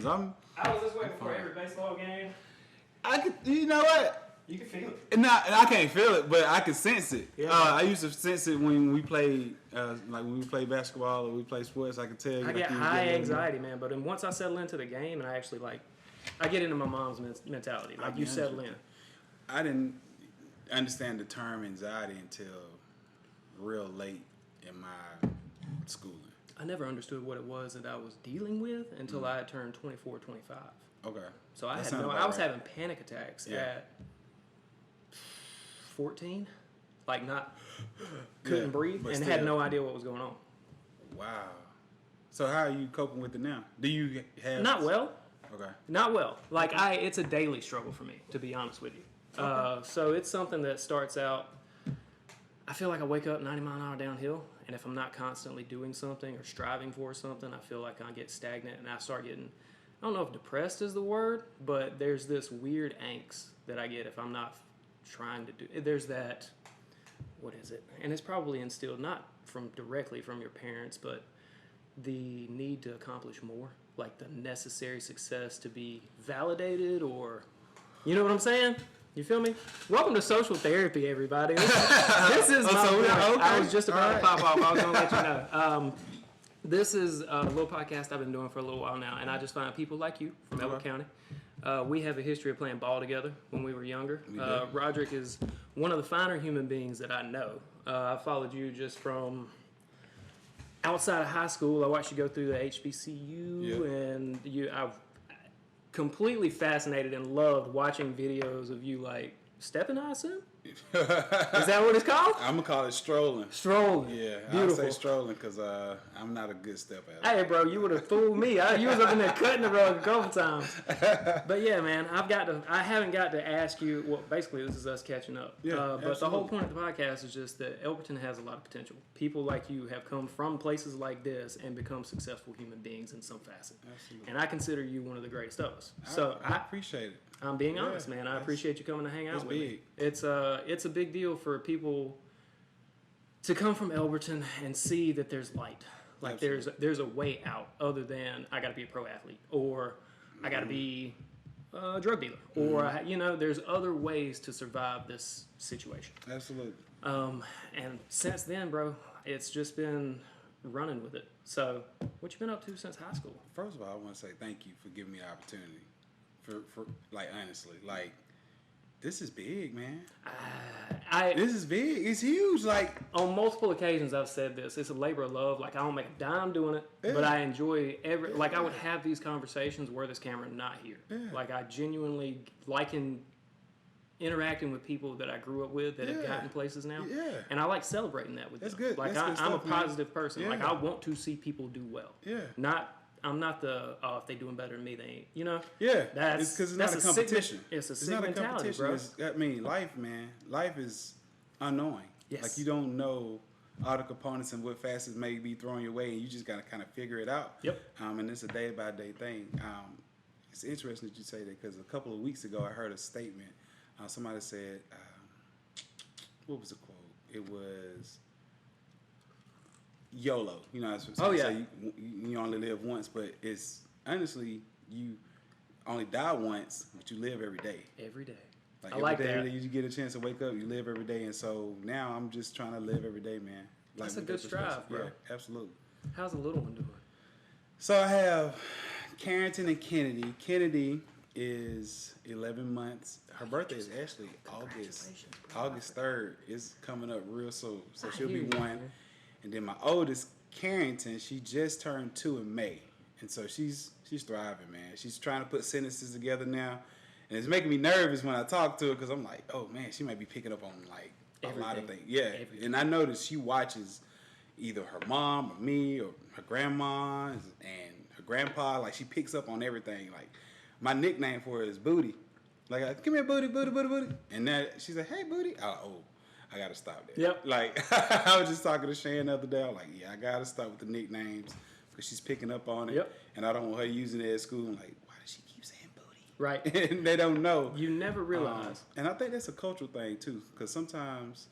because I was this way before every baseball game. I could, you know what? You can feel it. And I can't feel it, but I can sense it. Yeah. I used to sense it when we played, like when we play basketball or we play sports. I could tell you. I get high anxiety, man. But then once I settle into the game, and I actually I get into my mom's mentality. Like you settle in. I didn't understand the term anxiety until real late in my schooling. I never understood what it was that I was dealing with until I had turned 24, 25. Okay. So I was having panic attacks at 14, like couldn't breathe and had no idea what was going on. Wow. So how are you coping with it now? Do you have not well? Okay. Not well. Like it's a daily struggle for me, to be honest with you. Okay. So it's something that starts out. I feel like I wake up 90 mile an hour downhill, and if I'm not constantly doing something or striving for something, I feel like I get stagnant and I start getting. I don't know if depressed is the word, but there's this weird angst that I get if I'm not trying to do. There's that, what is it? And it's probably instilled not directly from your parents, but the need to accomplish more, like the necessary success to be validated, or, you know what I'm saying? You feel me? Welcome to social therapy, everybody. This is I was just about to pop off. I was going to let you know. This is a little podcast I've been doing for a little while now, and I just find people like you from Elberton County. We have a history of playing ball together when we were younger. Roderick is one of the finer human beings that I know. I followed you just from outside of high school. I watched you go through the HBCU, and I've completely fascinated and loved watching videos of you like stepping, I assume? Is that what it's called? I'm gonna call it strolling. Strolling. Yeah, beautiful. I say strolling because I'm not a good step at it. Hey, bro, you would have fooled me. You was up in there cutting the rug a couple times. But yeah, man, I haven't got to ask you. Well, basically, this is us catching up. Yeah, but absolutely. the whole point of the podcast is just that Elberton has a lot of potential. People like you have come from places like this and become successful human beings in some facet. Absolutely. And I consider you one of the greatest of us. I appreciate it. I'm being honest, man. I appreciate you coming to hang out with me. It's a big deal for people to come from Elberton and see that there's light. Like there's a way out other than I got to be a pro athlete, or I got to be a drug dealer, or there's other ways to survive this situation. Absolutely. And since then, bro, it's just been running with it. So, what you been up to since high school? First of all, I want to say thank you for giving me the opportunity. For like, honestly, like, this is big, man. This is big. It's huge. Like, on multiple occasions, I've said this. It's a labor of love. Like, I don't make a dime doing it, but I enjoy Like, I would have these conversations were this camera not here. Yeah. Like, I genuinely interacting with people that I grew up with that have gotten places now. Yeah. And I like celebrating that with them. That's good. Like, That's I'm stuff, a positive person. Yeah. Like, I want to see people do well. Yeah. I'm not the, if they doing better than me, they ain't, Yeah, it's because it's not a competition. It's a sick mentality, bro. Life, man. Life is unknowing. Yes. Like, you don't know all the components and what facets may be thrown your way, and you just got to kind of figure it out. Yep. And it's a day-by-day thing. It's interesting that you say that because a couple of weeks ago I heard a statement. Somebody said, what was the quote? It was YOLO. Say you only live once, but it's honestly you only die once, but you live every day. Every day. Like, I like that. Every day you get a chance to wake up, you live every day, and so now I'm just trying to live every day, man. Like, that's a good strive, bro. Yeah, absolutely. How's the little one doing? So I have Carrington and Kennedy. Kennedy is 11 months. Her birthday is actually August 3rd. It's coming up real soon, so she'll be 1. Man. And then my oldest, Carrington, she just turned 2 in May. And so she's thriving, man. She's trying to put sentences together now. And it's making me nervous when I talk to her because I'm like, oh, man, she might be picking up on, like, a lot of things. Yeah. Everything. And I notice she watches either her mom or me or her grandma and her grandpa. Like, she picks up on everything. Like, my nickname for her is Booty. Like, come here, Booty, Booty, Booty, Booty. And then she's like, hey, Booty. I got to stop that. Yep. Like, I was just talking to Shane the other day. I'm like, yeah, I got to stop with the nicknames because she's picking up on it. Yep. And I don't want her using it at school. I'm like, why does she keep saying Booty? Right. And they don't know. You never realize. And I think that's a cultural thing, too, because sometimes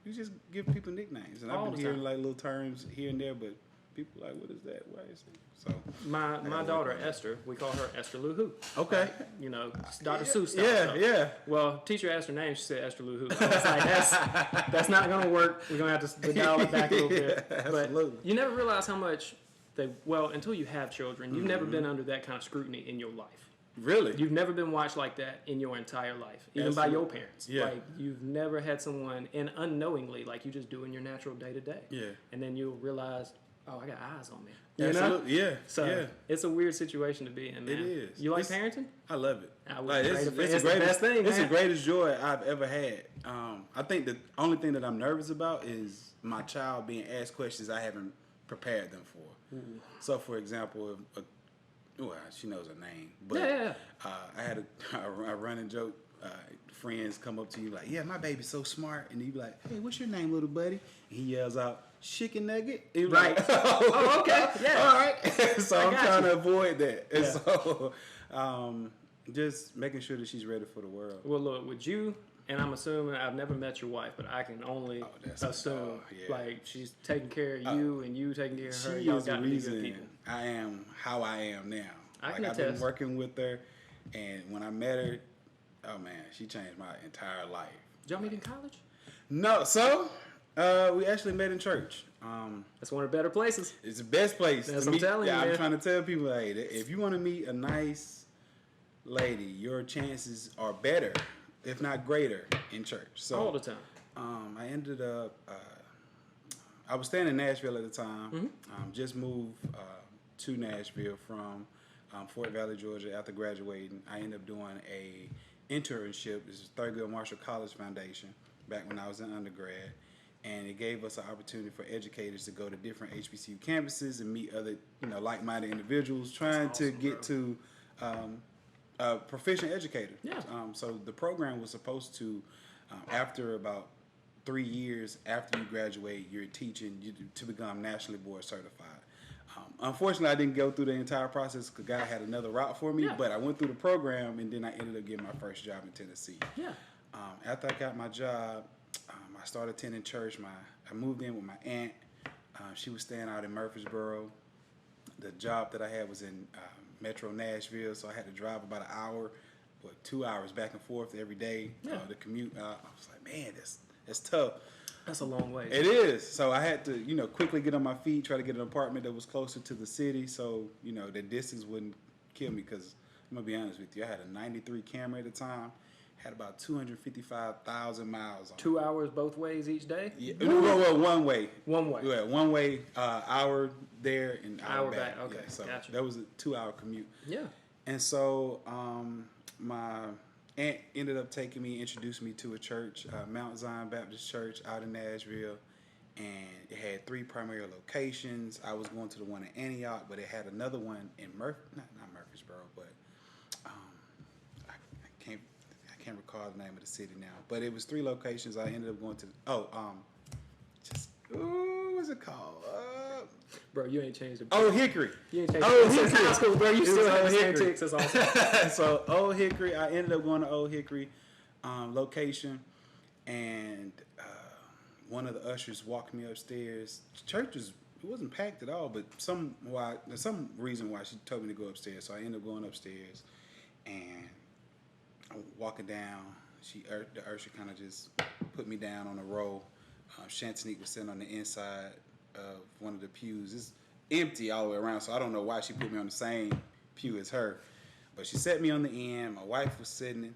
you just give people nicknames. And I've been hearing, like, little terms here and there, but people like, what is that? Why is it? So my daughter Esther, we call her Esther Lou Who. Okay. You know, Dr. Seuss style Yeah, stuff. yeah. Well, teacher asked her name. She said Esther Lou Who. I was like, that's not gonna work. We're gonna have to dial it back a little bit. Yeah, but absolutely. you never realize how much until you have children, you've never been under that kind of scrutiny in your life. Really? You've never been watched like that in your entire life, even by your parents. Yeah. Like, you've never had someone, and unknowingly, like, you just doing your natural day to day. Yeah. And then you'll realize, oh, I got eyes on me. You Absolutely. know? Yeah. So yeah. it's a weird situation to be in, man. It is. You like parenting? I love it. It's the the best thing, It's the man. greatest joy I've ever had. I think the only thing that I'm nervous about is my child being asked questions I haven't prepared them for. Ooh. So, for example, well, she knows her name, but I had a running joke. Friends come up to you like, "Yeah, my baby's so smart," and you be like, "Hey, what's your name, little buddy?" And he yells out, "Chicken Nugget." Right. Like, oh, okay. Yeah. All right. So I'm trying to avoid that. And Yeah. so, just making sure that she's ready for the world. Well, look, with you, and I'm assuming I've never met your wife, but I can only assume like she's taking care of you and you taking care of her. She Y'all is the got to be good reason people. I am how I am now. I can I've attest. been working with her, and when I met her, oh man, she changed my entire life. Did y'all meet in college? No, so we actually met in church. That's one of the better places. It's the best place That's to what meet. I'm telling you, man. I'm trying to tell people, hey, if you want to meet a nice lady, your chances are better, if not greater, in church. So All the time. I ended up. I was staying in Nashville at the time. Mm-hmm. Just moved to Nashville from Fort Valley, Georgia. After graduating, I ended up doing a internship. This is Thurgood Marshall College Foundation back when I was in undergrad, and it gave us an opportunity for educators to go to different HBCU campuses and meet other, like-minded individuals trying to get to a proficient educator. Yeah. So the program was supposed to, after about 3 years after you graduate, you're teaching to become nationally board certified. Unfortunately, I didn't go through the entire process because God had another route for me, but I went through the program, and then I ended up getting my first job in Tennessee. Yeah. After I got my job, I started attending church. I moved in with my aunt. She was staying out in Murfreesboro. The job that I had was in Metro Nashville, so I had to drive about an hour, 2 hours back and forth every day. The commute, I was like, man, that's tough. That's a long way. It is. So I had to, quickly get on my feet, try to get an apartment that was closer to the city, so the distance wouldn't kill me. Because I'm gonna be honest with you, I had a '93 Camry at the time, had about 255,000 miles on it. 2 hours both ways each day? Yeah, well, one way. One way. Yeah, one way, hour there and hour back. Okay, Yeah, so gotcha. that was a 2 hour commute. Yeah. And so my aunt ended up taking me, introduced me to a church, Mount Zion Baptist Church out in Nashville. And it had 3 primary locations. I was going to the one in Antioch, but it had another one in not Murfreesboro, but I can't recall the name of the city now. But it was 3 locations. I ended up going to what's it called? Bro, you ain't changed it. Old Hickory. You ain't changed Old it. Since Hickory. high school, bro. You It still was have the Old same Hickory. ticks. That's awesome. So Old Hickory, I ended up going to Old Hickory location, and one of the ushers walked me upstairs. Church it wasn't packed at all, but there's some reason why she told me to go upstairs. So I ended up going upstairs, and I'm walking down. The usher kind of just put me down on a row. Shantanique was sitting on the inside of one of the pews. It's empty all the way around, so I don't know why she put me on the same pew as her. But she set me on the end. My wife was sitting,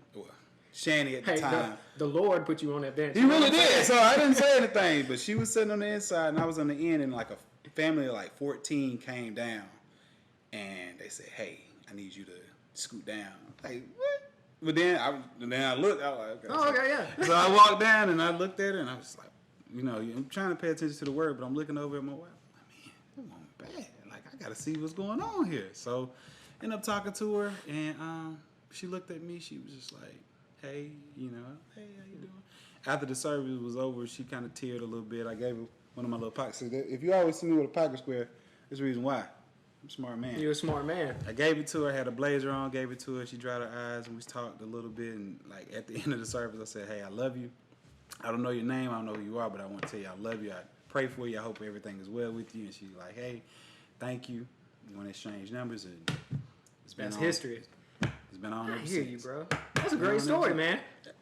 Shanny at the time. The Lord put you on that bench. He really did, so I didn't say anything. But she was sitting on the inside, and I was on the end, and like a family of like 14 came down, and they said, "Hey, I need you to scoot down." I'm like, what? But then I looked. I was like, okay. Oh, okay, yeah. So I walked down, and I looked at her, and I was like, I'm trying to pay attention to the word, but I'm looking over at my wife. I'm like, man, this one bad. Like, I got to see what's going on here. So ended up talking to her, and she looked at me. She was just like, hey, hey, how you doing? After the service was over, she kind of teared a little bit. I gave her one of my little pockets. So if you always see me with a pocket square, there's a reason why. I'm a smart man. You're a smart man. I gave it to her, had a blazer on, gave it to her. She dried her eyes, and we talked a little bit. And like at the end of the service, I said, hey, I love you. I don't know your name, I don't know who you are, but I want to tell you I love you. I pray for you. I hope everything is well with you. And she's like, hey, thank you. You want to exchange numbers? And That's history. It's been on ever I hear since. you, bro. That's a great story, man.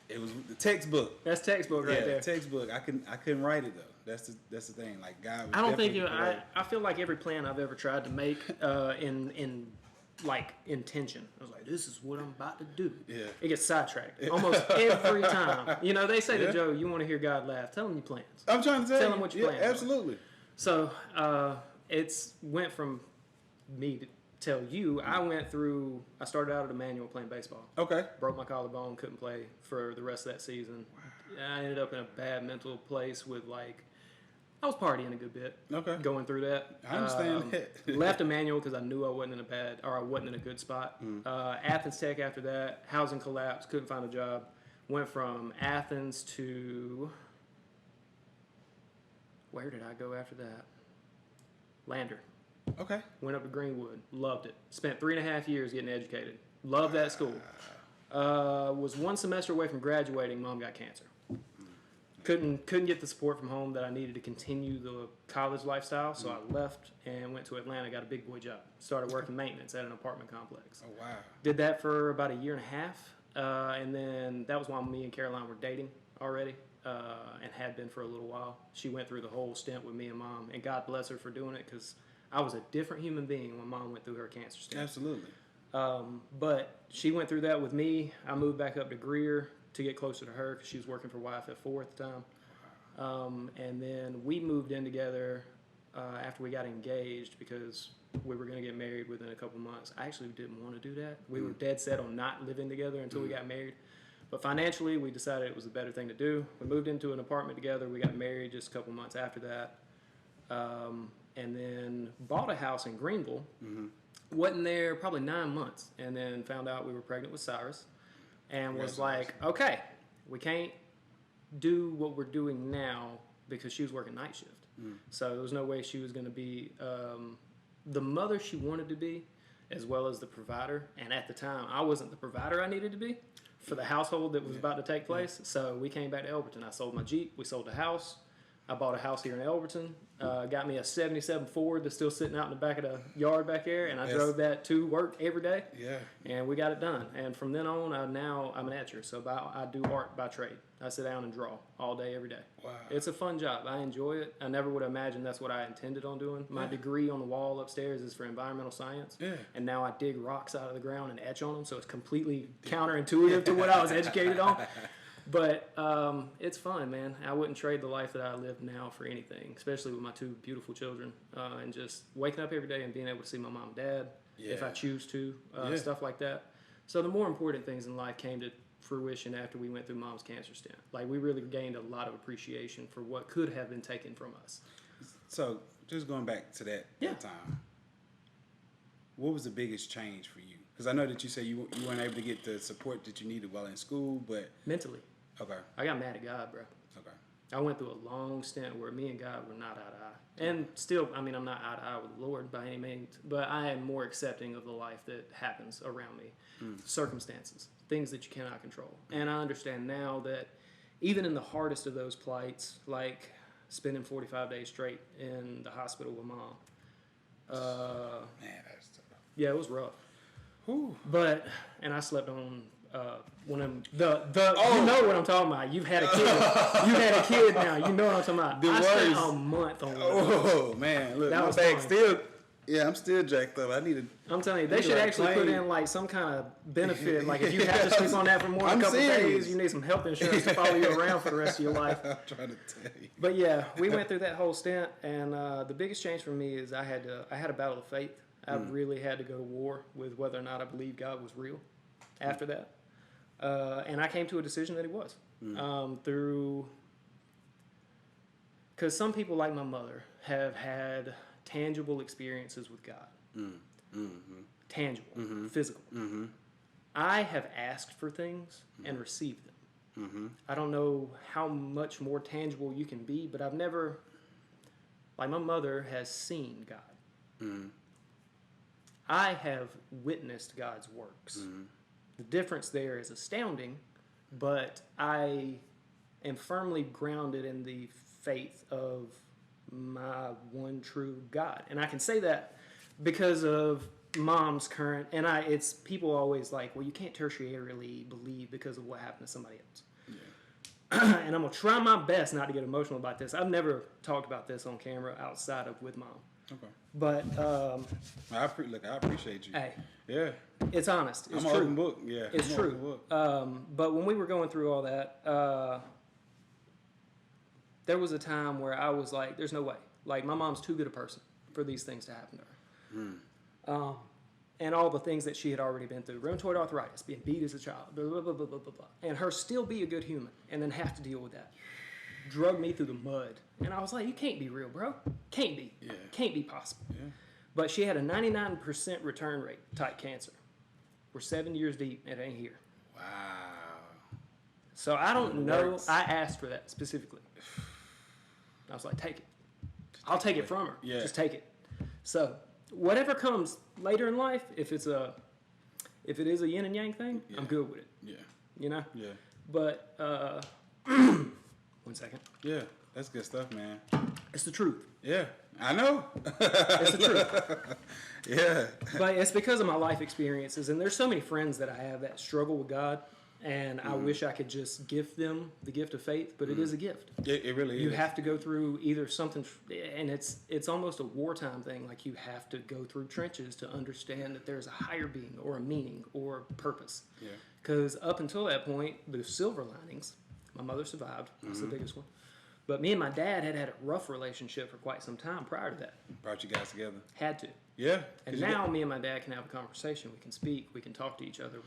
It was the textbook. That's textbook right there. Textbook. I couldn't write it though. That's the thing. Like God. Was I don't think definitely I feel like every plan I've ever tried to make in like intention. I was like, this is what I'm about to do. Yeah. It gets sidetracked almost every time. You know, they say to Joe, you want to hear God laugh. Tell him your plans. I'm trying to tell him what your plans are. Absolutely. So it's went from me to tell you, I started out at Emmanuel playing baseball. Okay. Broke my collarbone, couldn't play for the rest of that season. Wow. I ended up in a bad mental place with I was partying a good bit. Okay. Going through that. I understand that. Left Emmanuel because I knew I wasn't in a good spot. Athens Tech after that, housing collapse, couldn't find a job. Went from Athens to, where did I go after that? Lander. Okay. Went up to Greenwood. Loved it. Spent 3.5 years getting educated. Loved that school. Was one semester away from graduating. Mom got cancer. Couldn't get the support from home that I needed to continue the college lifestyle, so I left and went to Atlanta, got a big boy job. Started working maintenance at an apartment complex. Oh, wow. Did that for about 1.5 years, and then that was while me and Caroline were dating already, and had been for a little while. She went through the whole stint with me and Mom, and God bless her for doing it, because I was a different human being when Mom went through her cancer stint. Absolutely. But she went through that with me. I moved back up to Greer to get closer to her because she was working for YFF4 at the time. And then we moved in together after we got engaged because we were going to get married within a couple months. I actually didn't want to do that. We were dead set on not living together until we got married. But financially, we decided it was a better thing to do. We moved into an apartment together. We got married just a couple months after that. And then bought a house in Greenville. Wasn't there probably 9 months. And then found out we were pregnant with Cyrus. And was like, okay, we can't do what we're doing now because she was working night shift. So there was no way she was going to be the mother she wanted to be as well as the provider. And at the time, I wasn't the provider I needed to be for the household that was about to take place. So we came back to Elberton. I sold my Jeep. We sold the house. I bought a house here in Elberton. Got me a 77 Ford that's still sitting out in the back of the yard back there, and I drove that to work every day. Yeah. And we got it done. And from then on, I'm an etcher, so I do art by trade. I sit down and draw all day, every day. Wow. It's a fun job. I enjoy it. I never would have imagined that's what I intended on doing. My degree on the wall upstairs is for environmental science. Yeah. And now I dig rocks out of the ground and etch on them, so it's completely counterintuitive to what I was educated on. But it's fun, man. I wouldn't trade the life that I live now for anything, especially with my 2 beautiful children. And just waking up every day and being able to see my mom and dad, if I choose to, stuff like that. So the more important things in life came to fruition after we went through Mom's cancer stint. Like, we really gained a lot of appreciation for what could have been taken from us. So just going back to that time, what was the biggest change for you? Because I know that you said you weren't able to get the support that you needed while in school, but... Mentally. Okay. I got mad at God, bro. Okay. I went through a long stint where me and God were not eye to eye. And still, I mean, I'm not eye to eye with the Lord by any means, but I am more accepting of the life that happens around me. Circumstances, things that you cannot control. And I understand now that even in the hardest of those plights, like spending 45 days straight in the hospital with Mom. Man, that's tough. Yeah, it was rough. Whew. But, and I slept on one of them, you know what I'm talking about. You've had a kid. You've had a kid now. You know what I'm talking about. I spent a month on one. Oh, man. Look, my bag still, I'm still jacked up. I'm telling you, they should actually put in like some kind of benefit. Like if you have to sleep on that for more than a couple days, you need some health insurance to follow you around for the rest of your life. I'm trying to tell you. But yeah, we went through that whole stint, and the biggest change for me is I had a battle of faith. I really had to go to war with whether or not I believed God was real after that. And I came to a decision that he was. Because some people like my mother have had tangible experiences with God. Tangible, physical. I have asked for things and received them. I don't know how much more tangible you can be, but I've never, like my mother has seen God. I have witnessed God's works. The difference there is astounding, but I am firmly grounded in the faith of my one true God. And I can say that because of mom's current, and it's people always like, well, you can't tertiarily believe because of what happened to somebody else. Yeah. And I'm going to try my best not to get emotional about this. I've never talked about this on camera outside of with mom. Okay. But I appreciate you. Hey. Yeah. It's honest. It's I'm true. open book. Yeah. It's true. But when we were going through all that, there was a time where I was like, there's no way. Like, my mom's too good a person for these things to happen to her. And all the things that she had already been through. Rheumatoid arthritis, being beat as a child, blah, blah, blah, blah, blah, blah. And her still be a good human and then have to deal with that. Drug me through the mud. And I was like, you can't be real, bro. Can't be. Yeah. Can't be possible. Yeah. But she had a 99% return rate type cancer. We're 7 years deep and it ain't here. Wow. So I don't know. Works. I asked for that specifically. I was like, take it. I'll take it from her. Yeah. Just take it. So whatever comes later in life, if it is a yin and yang thing, Yeah. I'm good with it. Yeah. You know? Yeah. But 1 second. Yeah. That's good stuff, man. It's the truth. Yeah. I know. It's the truth. Yeah. But it's because of my life experiences, and there's so many friends that I have that struggle with God, and I wish I could just gift them the gift of faith, but it is a gift. It really is. You have to go through either something, and it's almost a wartime thing. Like, you have to go through trenches to understand that there's a higher being or a meaning or purpose. Yeah. Because up until that point, the silver linings, my mother survived. That's the biggest one. But me and my dad had a rough relationship for quite some time prior to that. Brought you guys together. Had to. Yeah. And now me and my dad can have a conversation. We can speak. We can talk to each other.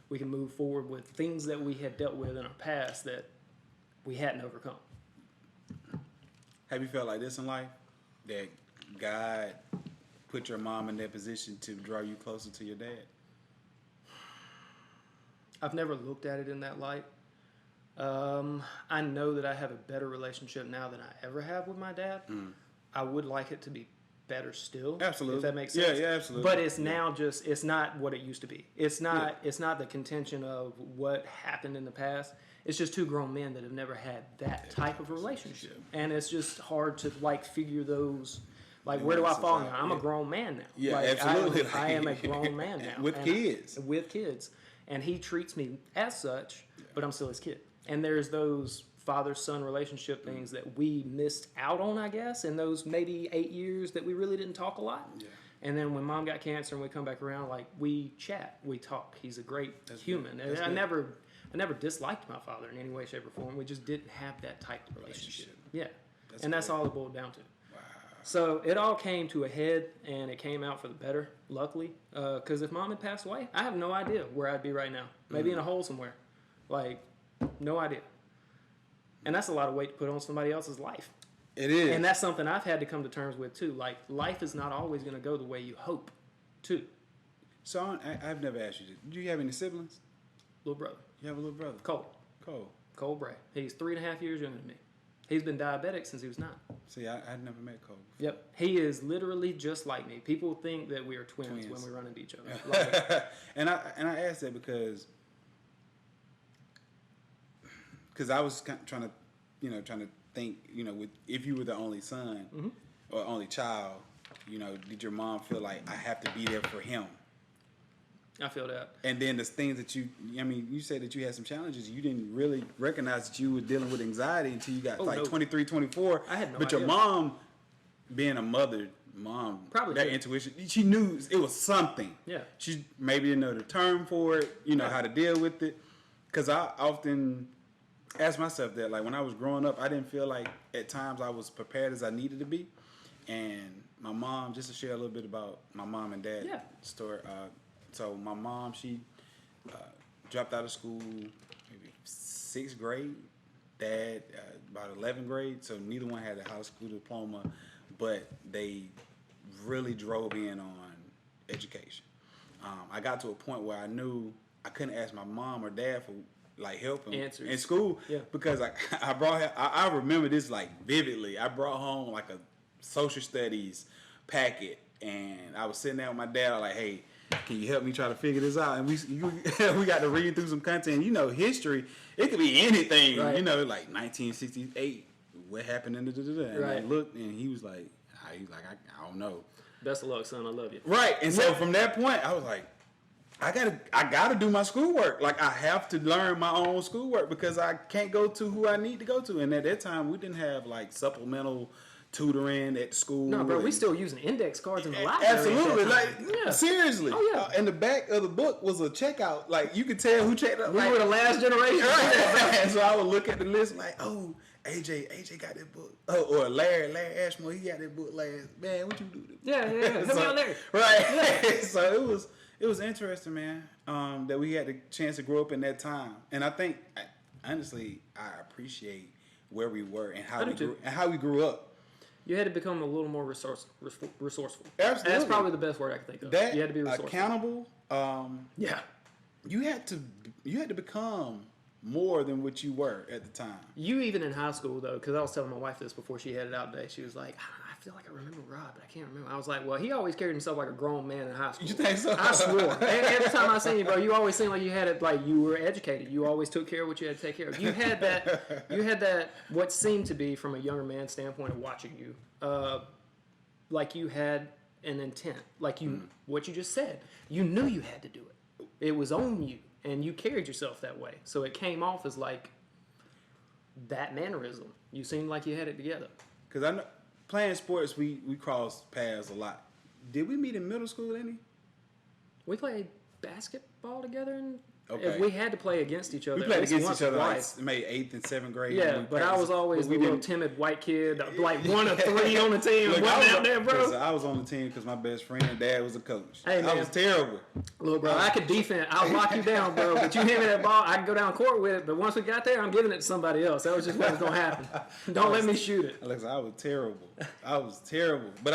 We can move forward with things that we had dealt with in our past that we hadn't overcome. Have you felt like this in life? That God put your mom in that position to draw you closer to your dad? I've never looked at it in that light. I know that I have a better relationship now than I ever have with my dad. I would like it to be better still. Absolutely. If that makes sense. Yeah, absolutely. But it's now it's not what it used to be. It's not the contention of what happened in the past. It's just two grown men that have never had that type of relationship. And it's just hard to figure those, where do I fall now? I'm a grown man now. Yeah, absolutely. I am a grown man now. With kids. With kids. And he treats me as such, but I'm still his kid. And there's those father-son relationship things that we missed out on, I guess, in those maybe 8 years that we really didn't talk a lot. Yeah. And then when mom got cancer and we come back around, we chat, we talk. He's a great human. And I never disliked my father in any way, shape, or form. We just didn't have that type of relationship. Yeah. That's all it boiled down to. Wow. So it all came to a head, and it came out for the better, luckily. Because if mom had passed away, I have no idea where I'd be right now. Maybe in a hole somewhere. No idea. And that's a lot of weight to put on somebody else's life. It is. And that's something I've had to come to terms with, too. Life is not always going to go the way you hope, too. So I've never asked you this. Do you have any siblings? Little brother. You have a little brother? Cole Bray. He's 3.5 years younger than me. He's been diabetic since he was 9. See, I'd never met Cole. Yep. He is literally just like me. People think that we are twins. When we run into each other. And I asked that because I was trying to think, if you were the only son or only child, did your mom feel like I have to be there for him? I feel that. And then the things that you said that you had some challenges. You didn't really recognize that you were dealing with anxiety until you got 23, 24. I had no But idea. your mom, being a mother, probably that did. intuition, she knew it was something. Yeah. She maybe didn't know the term for it, how to deal with it. Because I often ask myself that, when I was growing up, I didn't feel like at times I was prepared as I needed to be. And my mom, just to share a little bit about my mom and dad story. So my mom, she dropped out of school maybe 6th grade. Dad, about 11th grade. So neither one had a high school diploma, but they really drove in on education. I got to a point where I knew I couldn't ask my mom or dad for help in school because I brought her. I remember this vividly. I brought home a social studies packet, and I was sitting there with my dad. I was like, hey, can you help me try to figure this out? And we got to read through some content. History, it could be anything. Right. 1968 what happened in the and I looked, and he was like, I don't know. Best of luck, son. I love you. Right, and so from that point, I was like, I gotta do my schoolwork. Like, I have to learn my own schoolwork because I can't go to who I need to go to. And at that time, we didn't have like supplemental tutoring at school. No, bro, we still using index cards in the library. Absolutely, like seriously. Oh yeah. In the back of the book was a checkout. Like, you could tell who checked out. We were the last generation. Right. So I would look at the list like, oh, AJ got that book. Oh, or Larry Ashmore, he got that book last. Man, what you do? Yeah. Help me out, Larry. Right. Yeah. So it was interesting, man. That we had the chance to grow up in that time, and I think honestly, I appreciate where we were and how we grew up. You had to become a little more resourceful. Absolutely. That's probably the best word I can think of. That, you had to be resourceful. Accountable. Yeah. You had to become more than what you were at the time. You even in high school, though, because I was telling my wife this before she headed out today. She was like, I feel like I remember Rob, but I can't remember. I was like, well, he always carried himself like a grown man in high school. You think so? I swore. Every time I seen you, bro, you always seemed like you had it, like you were educated. You always took care of what you had to take care of. You had that, what seemed to be, from a younger man's standpoint of watching you, like you had an intent. Like what you just said. You knew you had to do it. It was on you. And you carried yourself that way. So it came off as like that mannerism. You seemed like you had it together. Because I know playing sports, we crossed paths a lot. Did we meet in middle school, any? We played basketball together, and okay. We had to play against each other. We played against each other like maybe 8th and 7th grade. Yeah, but I was always the little timid white kid, like one of three on the team. Look, wasn't out there, bro. I was on the team because my best friend and dad was a coach. Hey, man. I was terrible. Look, bro, I could defend. I'll lock you down, bro. But you hand me that ball, I can go down court with it. But once we got there, I'm giving it to somebody else. That was just what was going to happen. Don't let me shoot it. Alex, I was terrible. But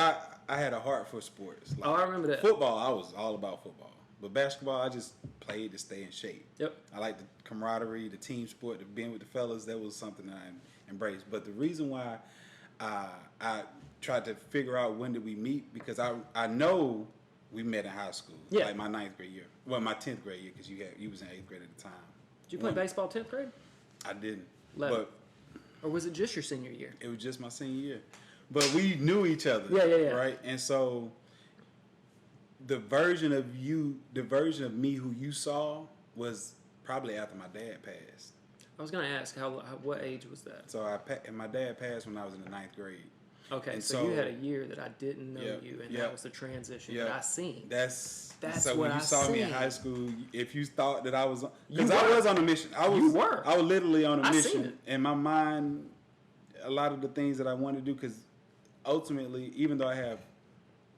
I had a heart for sports. Like, I remember that. Football, I was all about football. But basketball, I just played to stay in shape. Yep. I like the camaraderie, the team sport, the being with the fellas. That was something that I embraced. But the reason why I tried to figure out when did we meet, because I know we met in high school. Yeah. Like my 9th grade year. Well, my 10th grade year, because you was in 8th grade at the time. Did you play baseball 10th grade? I didn't. 11th. Or was it just your senior year? It was just my senior year. But we knew each other. Yeah. Right? And so the version of me who you saw was probably after my dad passed. I was going to ask, what age was that? So my dad passed when I was in the 9th grade. Okay, so you had a year that I didn't know you, and that was the transition that I seen. That's so when you saw me in high school, if you thought that I was, because I was on a mission. I was literally on a mission. Seen it. In my mind, a lot of the things that I wanted to do, because ultimately, even though I have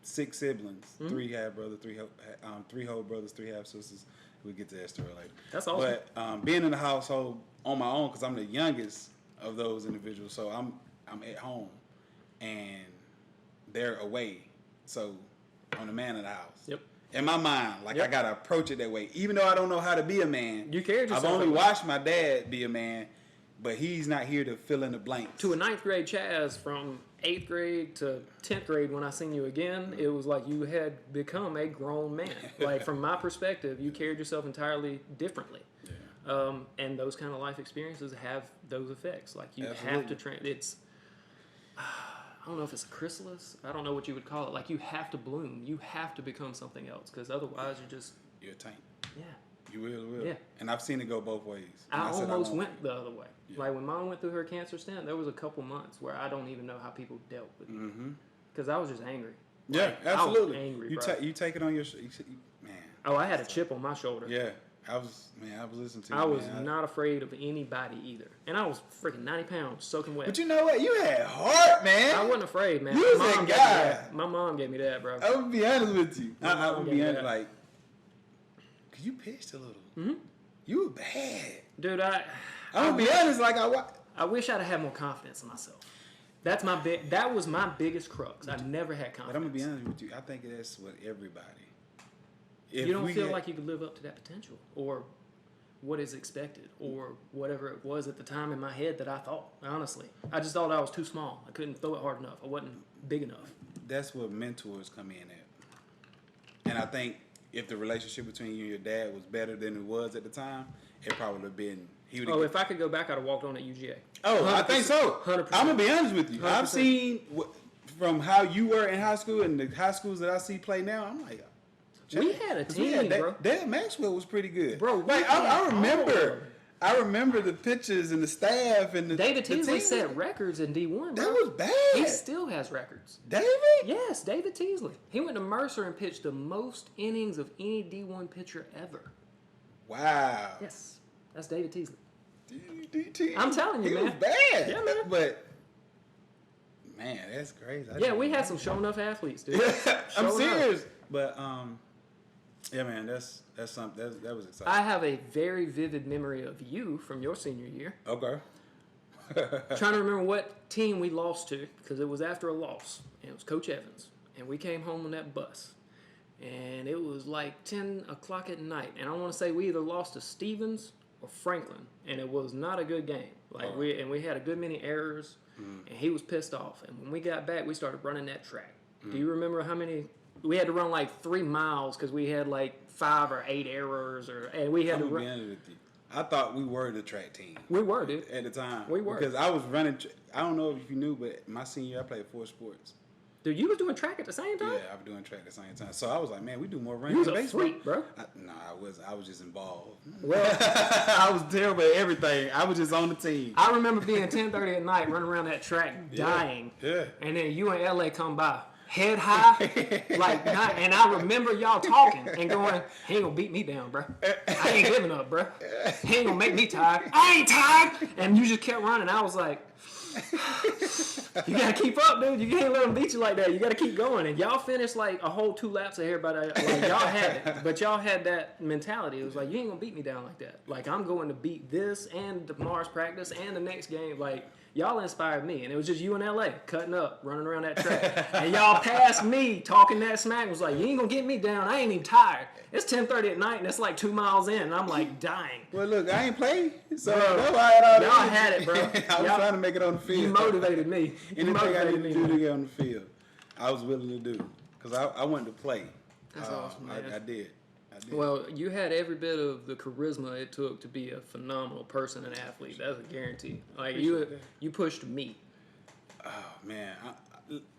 6 siblings, 3 half brothers, 3 whole brothers, 3 half sisters. We'll get to that story later. That's awesome. But being in the household on my own, because I'm the youngest of those individuals, so I'm at home and they're away. So I'm the man of the house. Yep. In my mind, I gotta approach it that way. Even though I don't know how to be a man, you carried yourself. I've only watched my dad be a man, but he's not here to fill in the blanks. To a 9th grade Chaz, from 8th grade to 10th grade, when I seen you again, it was like you had become a grown man. Like, from my perspective, you carried yourself entirely differently. Yeah. And those kind of life experiences have those effects. Like, you have to it's, I don't know if it's a chrysalis. I don't know what you would call it. Like, you have to bloom. You have to become something else, because otherwise you're a tank. Yeah. You will. Yeah. And I've seen it go both ways. I almost went the other way. Yeah. Like, when Mom went through her cancer stint, there was a couple months where I don't even know how people dealt with it. Because I was just angry. Yeah, absolutely. I was angry, bro. You take it on your man. Oh, I had a chip on my shoulder. Yeah. I was listening to you. I was not afraid of anybody either. And I was freaking 90 pounds, soaking wet. But you know what? You had heart, man. I wasn't afraid, man. You was that guy. My mom gave me that, bro. I would be honest with you. I would be honest, like, because you pitched a little. Mm-hmm. You were bad. Dude, I'm going to be honest, like, I wish I'd have had more confidence in myself. That was my biggest crux. I never had confidence. But I'm going to be honest with you. I think that's what everybody. You don't feel like you could live up to that potential, or what is expected, or whatever it was at the time in my head that I thought, honestly. I just thought I was too small. I couldn't throw it hard enough. I wasn't big enough. That's where mentors come in at. And I think if the relationship between you and your dad was better than it was at the time, it probably would have been If I could go back, I'd have walked on at UGA. Oh, I think so. 100%. I'm gonna be honest with you. 100%. I've seen from how you were in high school and the high schools that I see play now. I'm like, we had a team, bro. Dad Maxwell was pretty good, bro. Like I remember the pictures and the staff and the David the Teasley team. set records in D1. Bro. That was bad. He still has records. David? Yes, David Teasley. He went to Mercer and pitched the most innings of any D1 pitcher ever. Wow. Yes, that's David Teasley. DT. I'm telling you, he man. was bad. Yeah, man. But man, that's crazy. We had some show enough athletes, dude. I'm serious. But yeah, man, that's something that was exciting. I have a very vivid memory of you from your senior year. Okay. Trying to remember what team we lost to because it was after a loss, and it was Coach Evans, and we came home on that bus, and it was like 10 o'clock at night, and I want to say we either lost to Stevens or Franklin, and it was not a good game. We had a good many errors, and he was pissed off. And when we got back, we started running that track. Do you remember how many? We had to run like 3 miles because we had like 5 or 8 errors, and we had to run. Be honest with you. I thought we were the track team. We were, dude. At the time. We were. Because I was running. I don't know if you knew, but my senior year, I played 4 sports. Dude, you was doing track at the same time? Yeah, I was doing track at the same time. So I was like, man, we do more running You was than a baseball. freak, bro. I wasn't. I was just involved. Well, I was terrible at everything. I was just on the team. I remember being 10:30 at night, running around that track, dying. Yeah. And then you and LA come by, head high, and I remember y'all talking and going, he ain't gonna beat me down, bro. I ain't giving up, bro. He ain't gonna make me tired. I ain't tired. And you just kept running. I was like, you gotta keep up, dude. You can't let them beat you like that. You gotta keep going. And y'all finished like a whole 2 laps of everybody. Like y'all had it, but y'all had that mentality. It was like, you ain't gonna beat me down like that. Like I'm going to beat this and tomorrow's practice and the next game. Like y'all inspired me, and it was just you and LA cutting up, running around that track, and y'all passed me talking that smack. It was like, you ain't gonna get me down. I ain't even tired. It's 10:30 at night, and it's like 2 miles in, and I'm like dying. Well, look, I ain't played, so Bro, that's why I had all y'all that. had it, bro. I was trying to make it on the field. You motivated me. Anything I needed to do to get on the field, I was willing to do because I wanted to play. That's awesome, man. I did. Well, you had every bit of the charisma it took to be a phenomenal person and athlete. That's a guarantee. Like you pushed me. Oh man,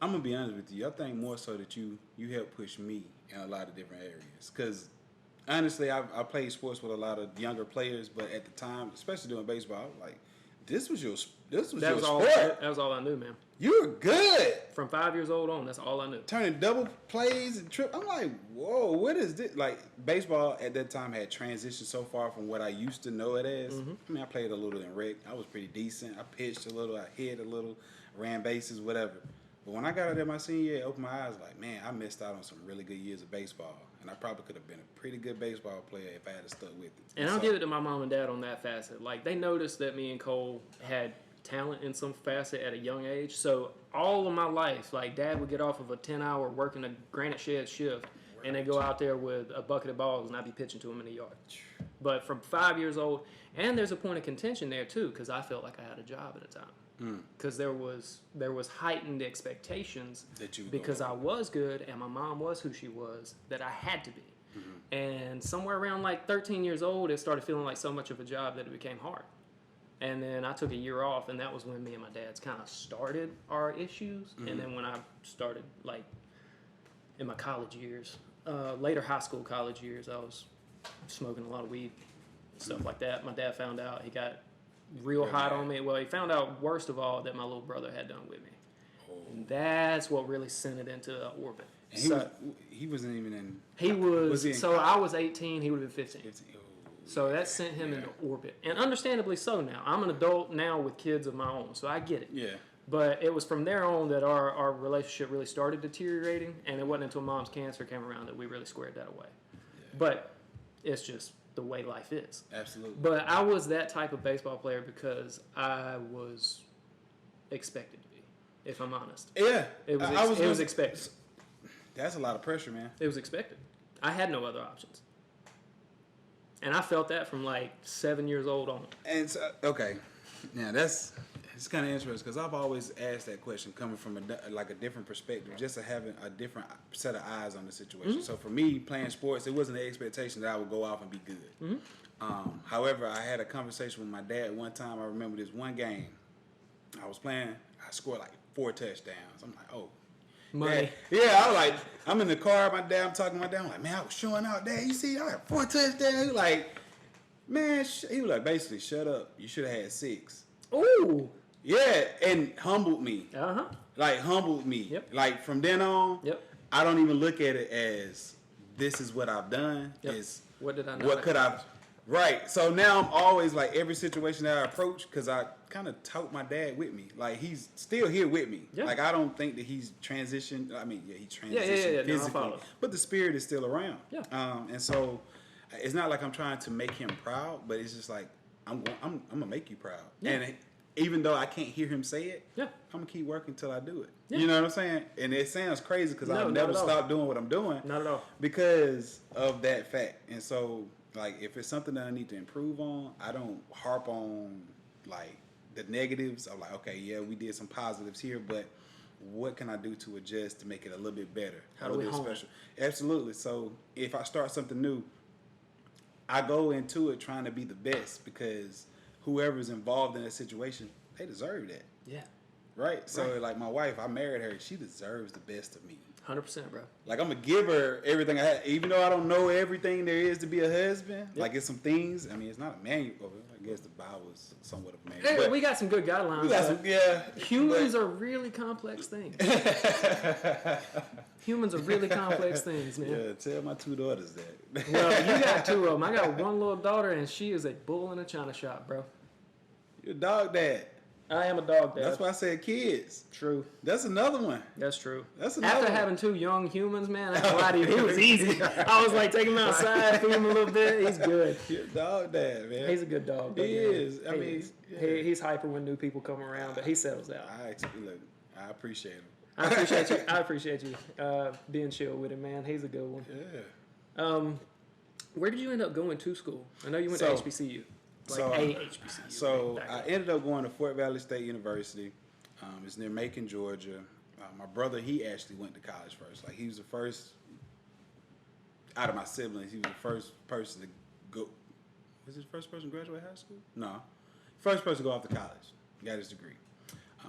I'm gonna be honest with you. I think more so that you helped push me in a lot of different areas. Because honestly, I played sports with a lot of younger players, but at the time, especially doing baseball, I was like, this was your sport. That was all I knew, man. You were good. From 5 years old on, that's all I knew. Turning double plays and trip. I'm like, whoa, what is this? Like, baseball at that time had transitioned so far from what I used to know it as. Mm-hmm. I mean, I played a little in rec. I was pretty decent. I pitched a little. I hit a little. Ran bases, whatever. But when I got out there my senior year, I opened my eyes like, man, I missed out on some really good years of baseball. And I probably could have been a pretty good baseball player if I had stuck with it. And I'll give it to my mom and dad on that facet. Like, they noticed that me and Cole had talent in some facet at a young age. So all of my life, like, Dad would get off of a 10-hour working a granite shed shift, and they go out there with a bucket of balls, and I'd be pitching to them in the yard. But from 5 years old, and there's a point of contention there, too, because I felt like I had a job at the time. Because there was heightened expectations because I was good and my mom was who she was that I had to be. Mm-hmm. And somewhere around like 13 years old, it started feeling like so much of a job that it became hard. And then I took a year off, and that was when me and my dad's kind of started our issues. Mm-hmm. And then when I started like in my college years, later high school, college years, I was smoking a lot of weed, stuff like that. My dad found out. He got real hot on me. Well, he found out, worst of all, that my little brother had done with me. Oh. And that's what really sent it into orbit. And he wasn't even in... He was so I was 18, he would have been 15. Oh, so that sent him into orbit. And understandably so now. I'm an adult now with kids of my own, so I get it. Yeah. But it was from there on that our relationship really started deteriorating, and it wasn't until Mom's cancer came around that we really squared that away. Yeah. But it's just the way life is. Absolutely. But I was that type of baseball player because I was expected to be, if I'm honest. Yeah. It was expected. That's a lot of pressure, man. It was expected. I had no other options. And I felt that from like 7 years old on. And so, okay. Now it's kind of interesting because I've always asked that question coming from a different perspective, just to having a different set of eyes on the situation. Mm-hmm. So for me, playing sports, it wasn't the expectation that I would go off and be good. However, I had a conversation with my dad one time. I remember this one game I was playing. I scored like 4 touchdowns. I'm like, oh. Money. Dad. Yeah, I was like, I'm in the car. I'm talking to my dad. I'm like, man, I was showing out. Dad, you see, I had 4 touchdowns. He was like, man, he was like, basically, shut up. You should have had 6. Ooh. Yeah, and humbled me. Uh-huh. Like, humbled me. Yep. Like, from then on, Yep. I don't even look at it as this is what I've done. Yep. It's What did I know? what could I... Right. So now I'm always like every situation that I approach, because I kind of tote my dad with me. Like he's still here with me. Yeah. Like I don't think that he's transitioned. I mean, yeah, he transitioned Yeah. physically, No, I follow. but the spirit is still around. Yeah. And so it's not like I'm trying to make him proud, but it's just like I'm gonna make you proud. Yeah. And even though I can't hear him say it, Yeah. I'm gonna keep working till I do it. Yeah. You know what I'm saying? And it sounds crazy because No, I'll not never at all. stop doing what I'm doing. Not at all. Because of that fact. And so, like, if it's something that I need to improve on, I don't harp on, like, the negatives. I'm like, okay, yeah, we did some positives here, but what can I do to adjust to make it a little bit better? How do we hone special? Absolutely. So, if I start something new, I go into it trying to be the best because whoever's involved in that situation, they deserve that. Yeah. Right? So, Right. like, my wife, I married her. She deserves the best of me. 100%, bro. Like, I'm going to give her everything I have. Even though I don't know everything there is to be a husband, Yep. like, it's some things. I mean, it's not a manual. I guess the Bible is somewhat of a manual. Hey, but we got some good guidelines. we got some, yeah. Humans are really complex things. Humans are really complex things, man. Yeah, tell my 2 daughters that. Well, you got 2 of them. I got one little daughter, and she is a bull in a china shop, bro. You're a dog dad. I am a dog dad. That's why I said kids. True. That's another one. That's true. That's another After one. having 2 young humans, man, I ain't lie to you, it was easy. I was like, take him outside, feed him a little bit. He's good. You're a dog dad, man. He's a good dog. He though, man. is. I He mean, is. yeah. He's hyper when new people come around, but he settles out. Look, I appreciate him. I appreciate you. I appreciate you being chill with him, man. He's a good one. Yeah. Where did you end up going to school? I know you went So- to HBCU. Like so, a HBCU. So back I then. ended up going to Fort Valley State University. It's near Macon, Georgia. My brother, he actually went to college first. Like he was the first out of my siblings. He was the first person to go. Was he the first person to graduate high school? No, first person to go off to college. Got his degree.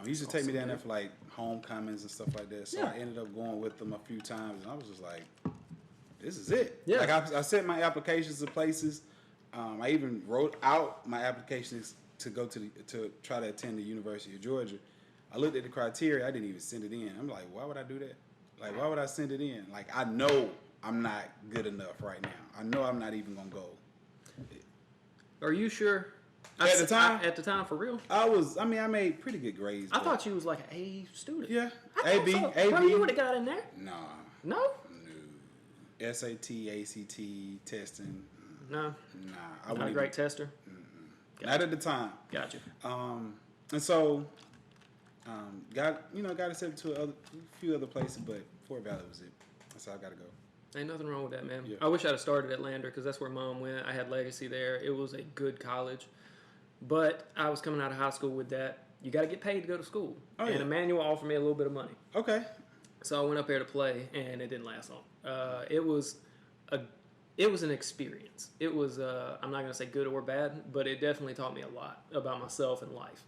He used to take me down there for like homecomings and stuff like that. So Yeah. I ended up going with them a few times, and I was just like, "This is it." Yeah. Like I sent my applications to places. I even wrote out my applications to go to try to attend the University of Georgia. I looked at the criteria. I didn't even send it in. I'm like, why would I do that? Like, why would I send it in? Like, I know I'm not good enough right now. I know I'm not even gonna go. Are you sure? At the time? At the time, for real? I made pretty good grades. I but- thought you was like an A student. Yeah. I AB, thought so. AB. Bro, you would have got in there. Nah. No? No. SAT, ACT, testing. No. Nah. I Not a wouldn't great tester. Not at the time. Gotcha. And so, got accepted to a few other places, but Fort Valley was it. That's how I got to go. Ain't nothing wrong with that, man. Yeah. I wish I'd have started at Lander because that's where Mom went. I had legacy there. It was a good college. But I was coming out of high school with that. You got to get paid to go to school. Oh, and yeah. Emmanuel offered me a little bit of money. Okay. So I went up there to play, and it didn't last long. It was an experience. It was, I'm not going to say good or bad, but it definitely taught me a lot about myself and life.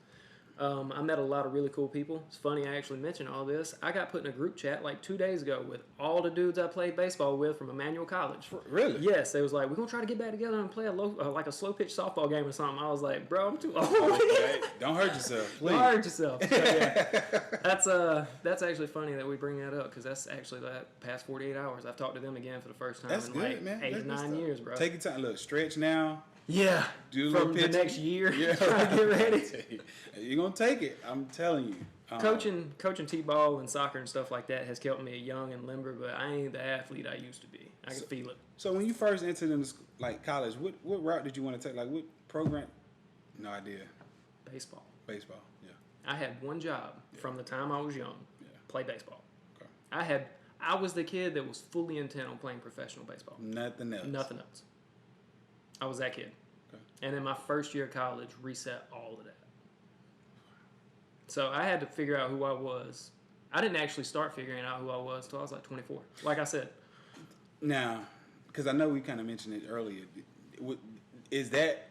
I met a lot of really cool people. It's funny I actually mentioned all this. I got put in a group chat like 2 days ago with all the dudes I played baseball with from Emmanuel College. Really? Yes, they was like, we're going to try to get back together and play like a slow pitch softball game or something. I was like, bro, I'm too old. Hey, don't hurt yourself, please. Don't hurt yourself. So, yeah. That's actually funny that we bring that up because that's actually that past 48 hours. I've talked to them again for the first time That's in good, like man. 8 That's or good 9 stuff. years, bro. Take your time. Look, stretch now. Yeah. Do a little From the pitching. next year. Yeah. Trying to get ready. You're going to take it. I'm telling you. Coaching T-ball and soccer and stuff like that has kept me young and limber, but I ain't the athlete I used to be. I can feel it. So when you first entered into college, what route did you want to take? Like what program? No idea. Baseball. Baseball. Yeah. I had one job from the time I was young. Yeah. Play baseball. Okay. I was the kid that was fully intent on playing professional baseball. Nothing else. Nothing else. I was that kid. Okay. And then my first year of college reset all of that. So I had to figure out who I was. I didn't actually start figuring out who I was until I was like 24. Like I said. Now, because I know we kind of mentioned it earlier, is that?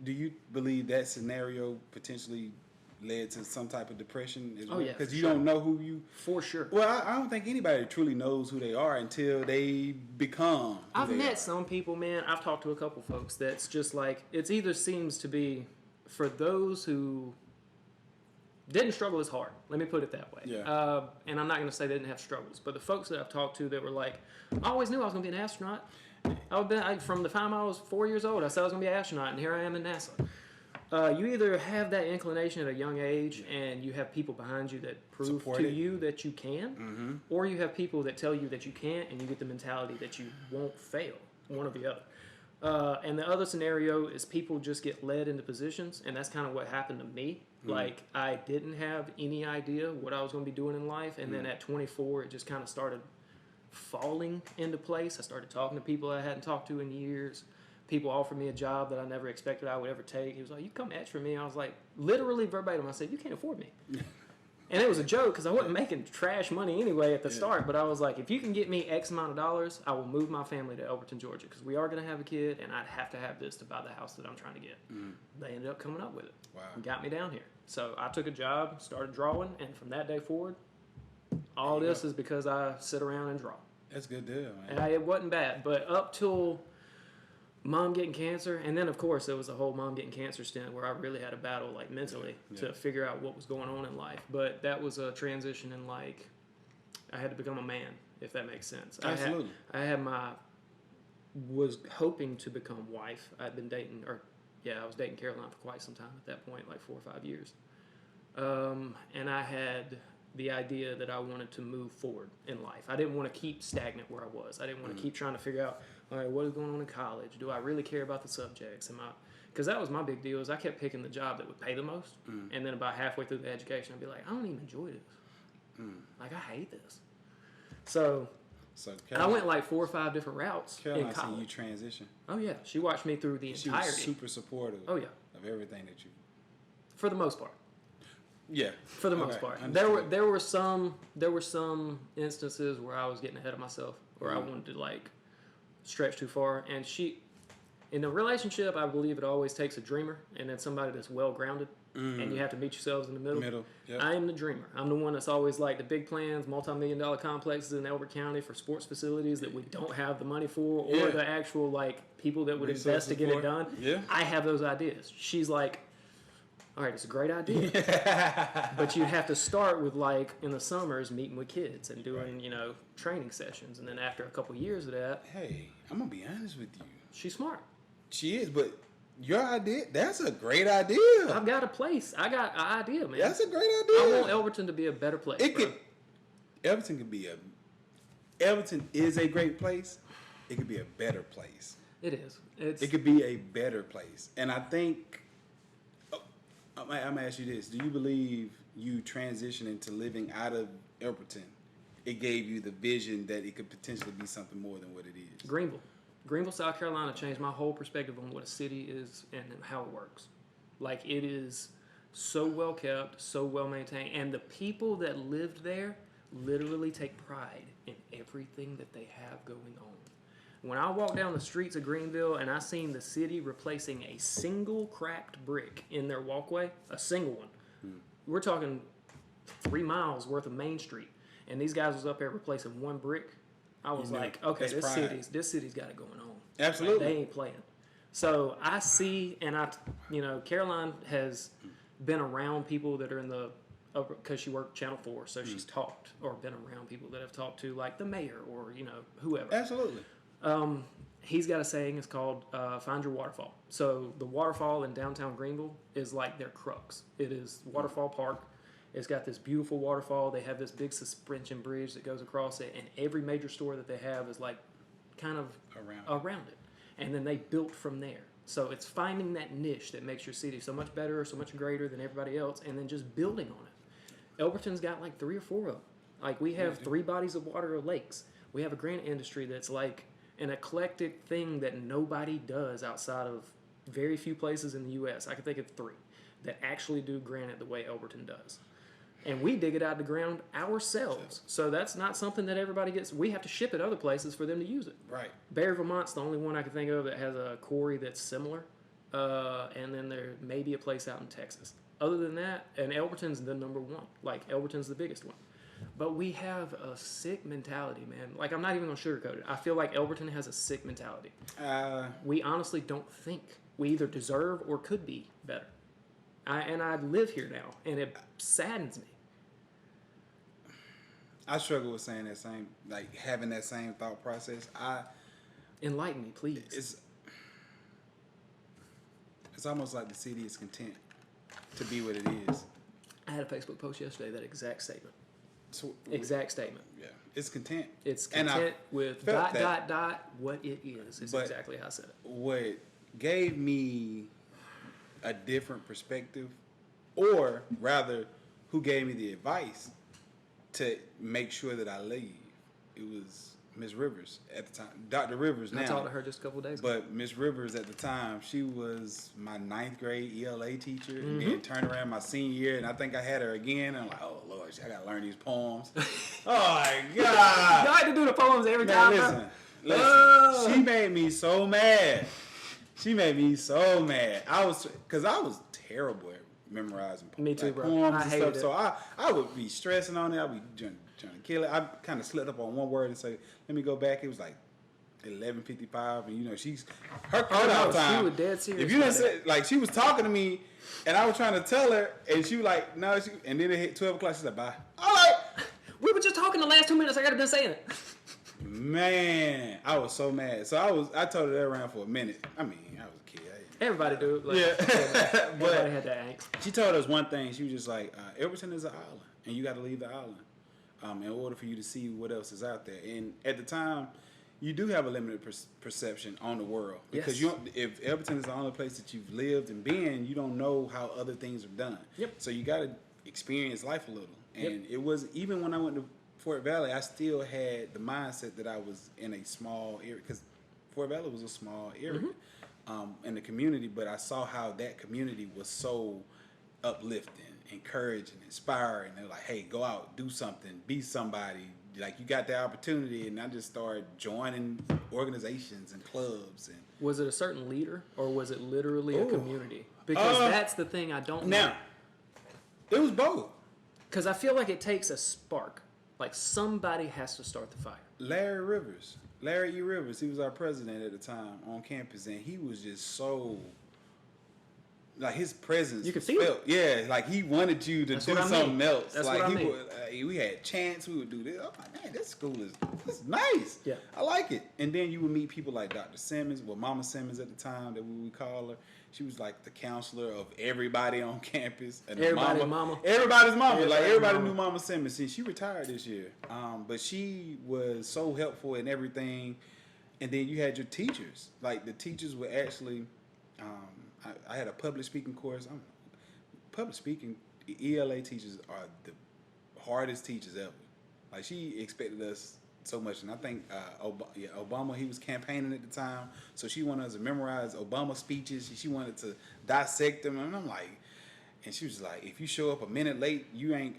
Do you believe that scenario potentially led to some type of depression as well? Oh, yeah, Because for you sure. don't know who you. For sure. Well, I don't think anybody truly knows who they are until they become. I've met some people, man. I've talked to a couple folks that's just like, it's either seems to be for those who didn't struggle as hard. Let me put it that way. Yeah. And I'm not going to say they didn't have struggles, but the folks that I've talked to that were like, I always knew I was going to be an astronaut. From the time I was 4 years old, I said I was going to be an astronaut, and here I am in NASA. You either have that inclination at a young age and you have people behind you that prove Support to it. you that you can, or you have people that tell you that you can't and you get the mentality that you won't fail, one or the other. And the other scenario is people just get led into positions, and that's kind of what happened to me. Like, I didn't have any idea what I was going to be doing in life, and then at 24, it just kind of started falling into place. I started talking to people I hadn't talked to in years. People offered me a job that I never expected I would ever take. He was like, you come etch for me. I was like, literally verbatim, I said, you can't afford me. And it was a joke because I wasn't making trash money anyway at the start. But I was like, if you can get me X amount of dollars, I will move my family to Elberton, Georgia, because we are going to have a kid, and I'd have to have this to buy the house that I'm trying to get. They ended up coming up with it. Wow. And got me down here. So I took a job, started drawing, and from that day forward, all this is because I sit around and draw. That's a good deal, man. And it wasn't bad. But up till mom getting cancer, and then of course there was a whole mom getting cancer stint where I really had a battle, like, mentally to figure out what was going on in life. But that was a transition in, like, I had to become a man, if that makes sense. Absolutely. I was hoping to become wife. I'd been dating, I was dating Caroline for quite some time at that point, like 4 or 5 years. And I had the idea that I wanted to move forward in life. I didn't want to keep stagnant where I was. I didn't want to keep trying to figure out, all right, what is going on in college? Do I really care about the subjects? Because that was my big deal, is I kept picking the job that would pay the most. And then about halfway through the education, I'd be like, I don't even enjoy this. Like, I hate this. So I went like 4 or 5 different routes in college. You transition. Oh, yeah. She watched me through the entirety. She was super supportive of everything that you... For the most part. Yeah. For the most part. There were some instances where I was getting ahead of myself, where I wanted to, like, stretch too far. And in a relationship, I believe it always takes a dreamer and then somebody that's well-grounded. And you have to meet yourselves in the middle. Yep. I am the dreamer. I'm the one that's always like the big plans, multi-million-dollar complexes in Elbert County for sports facilities that we don't have the money for, or the actual, like, people that would invest to get it done. Yeah. I have those ideas. She's like, all right, it's a great idea. But you have to start with, like, in the summers, meeting with kids and doing, training sessions. And then after a couple of years of that... Hey, I'm going to be honest with you. She's smart. She is, but... Your idea? That's a great idea. I've got a place. I got an idea, man. That's a great idea. I want Elberton to be a better place. Elberton is a great place. It could be a better place. It is. It could be a better place. And I think, I'm going to ask you this. Do you believe you transitioning to living out of Elberton, it gave you the vision that it could potentially be something more than what it is? Greenville, South Carolina changed my whole perspective on what a city is and how it works. Like, it is so well kept, so well maintained, and the people that lived there literally take pride in everything that they have going on. When I walked down the streets of Greenville and I seen the city replacing a single cracked brick in their walkway, a single one, we're talking 3 miles worth of Main Street, and these guys was up there replacing one brick. I was like, okay, this city's got it going on. Absolutely. Like, they ain't playing. So I see, and Caroline has been around people that are in the, because she worked Channel 4, so she's talked or been around people that have talked to, like, the mayor or, whoever. Absolutely. He's got a saying, it's called Find Your Waterfall. So the waterfall in downtown Greenville is like their crux. It is Waterfall Park. It's got this beautiful waterfall. They have this big suspension bridge that goes across it, and every major store that they have is, like, kind of around it. And then they built from there. So it's finding that niche that makes your city so much better, so much greater than everybody else, and then just building on it. Elberton's got like 3 or 4 of them. Like, we have 3 bodies of water or lakes. We have a granite industry that's like an eclectic thing that nobody does outside of very few places in the U.S. I can think of 3 that actually do granite the way Elberton does. And we dig it out of the ground ourselves. So that's not something that everybody gets. We have to ship it other places for them to use it. Right. Barry, Vermont's the only one I can think of that has a quarry that's similar. And then there may be a place out in Texas. Other than that, and Elberton's the number one. Like, Elberton's the biggest one. But we have a sick mentality, man. Like, I'm not even going to sugarcoat it. I feel like Elberton has a sick mentality. We honestly don't think we either deserve or could be better. I live here now, and it saddens me. I struggle with saying that same, like, having that same thought process. Enlighten me, please. It's almost like the city is content to be what it is. I had a Facebook post yesterday, that exact statement. So, exact statement. Yeah. It's content. It's content with ... what it is exactly how I said it. What gave me a different perspective, or rather, who gave me the advice to make sure that I leave, it was Miss Rivers at the time. Dr. Rivers now. I talked to her just a couple of days ago. But Miss Rivers at the time, she was my 9th grade ELA teacher. And then turned around my senior year, and I think I had her again. I'm like, oh, Lord, I got to learn these poems. Oh, my God. Y'all had to do the poems every time. Listen. She made me so mad. Because I was terrible at memorizing poems. Me too, bro. Poems I and hated stuff. So I would be stressing on it. I'd be trying to kill it. I kind of slipped up on one word and say, let me go back. It was like 11:55, and her cutoff time. She was dead serious. If you didn't say, like, she was talking to me, and I was trying to tell her, and she was like, no, and then it hit 12 o'clock. She's like, bye. All right. We were just talking the last 2 minutes. I gotta been saying it. Man, I was so mad. So I told her that around for a minute. I mean, I was a kid. Everybody do. Like, yeah. Everybody had that angst. She told us one thing. She was just like, Elberton is an island, and you got to leave the island in order for you to see what else is out there. And at the time, you do have a limited perception on the world. Because if Elberton is the only place that you've lived and been, you don't know how other things are done. Yep. So you got to experience life a little. And it was, even when I went to Fort Valley, I still had the mindset that I was in a small area. Because Fort Valley was a small area. In the community, but I saw how that community was so uplifting, encouraging, inspiring. They're like, hey, go out, do something, be somebody. Like, you got the opportunity, and I just started joining organizations and clubs. And was it a certain leader, or was it literally a community? Because that's the thing I don't know. Now, it was both. Because I feel like it takes a spark. Like, somebody has to start the fire. Larry E. Rivers, he was our president at the time on campus, and he was just so, like, his presence. You could feel it. Yeah, like he wanted you to do something else. That's like what I mean. We had chants, we would do this. I'm like, man, this school is nice. Yeah. I like it. And then you would meet people like Dr. Simmons, Mama Simmons at the time that we would call her. She was like the counselor of everybody on campus. And Everybody's mama. Everybody's mama. Like, everybody knew Mama Simmons. See, she retired this year. But she was so helpful in everything. And then you had your teachers. Like, the teachers were actually, I had a public speaking course. Public speaking, ELA teachers are the hardest teachers ever. Like, she expected us so much, and I think Obama, he was campaigning at the time, so she wanted us to memorize Obama speeches. She wanted to dissect them, and I'm like, and she was like, if you show up a minute late,